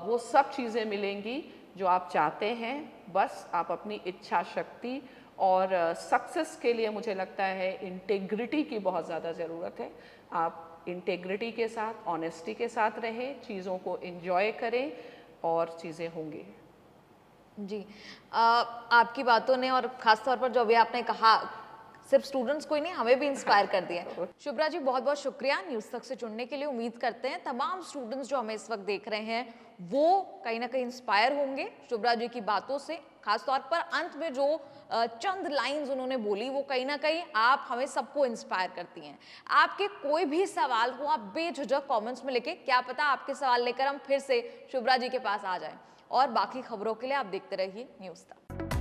Speaker 1: वो सब चीज़ें मिलेंगी जो आप चाहते हैं। बस आप अपनी इच्छा शक्ति और सक्सेस के लिए मुझे लगता है इंटेग्रिटी की बहुत ज़्यादा ज़रूरत है। आप इंटेग्रिटी के साथ, ऑनेस्टी के साथ रहें, चीज़ों को एंजॉय करें और चीज़ें होंगी।
Speaker 2: जी। आपकी बातों ने और खास तौर पर जो अभी आपने कहा, सिर्फ स्टूडेंट्स को ही नहीं, हमें भी इंस्पायर कर दिया है। शुभ्रा जी, बहुत बहुत शुक्रिया न्यूज़ तक से जुड़ने के लिए। उम्मीद करते हैं तमाम स्टूडेंट्स जो हमें इस वक्त देख रहे हैं वो कहीं ना कहीं इंस्पायर होंगे शुभ्रा जी की बातों से। खास तौर पर अंत में जो चंद लाइंस उन्होंने बोली वो कहीं ना कहीं आप हमें सबको इंस्पायर करती हैं। आपके कोई भी सवाल हो आप बेझिझक कमेंट्स में लिखें, क्या पता आपके सवाल लेकर हम फिर से शुभ्रा जी के पास आ जाएं। और बाकी खबरों के लिए आप देखते रहिए न्यूज़ तक।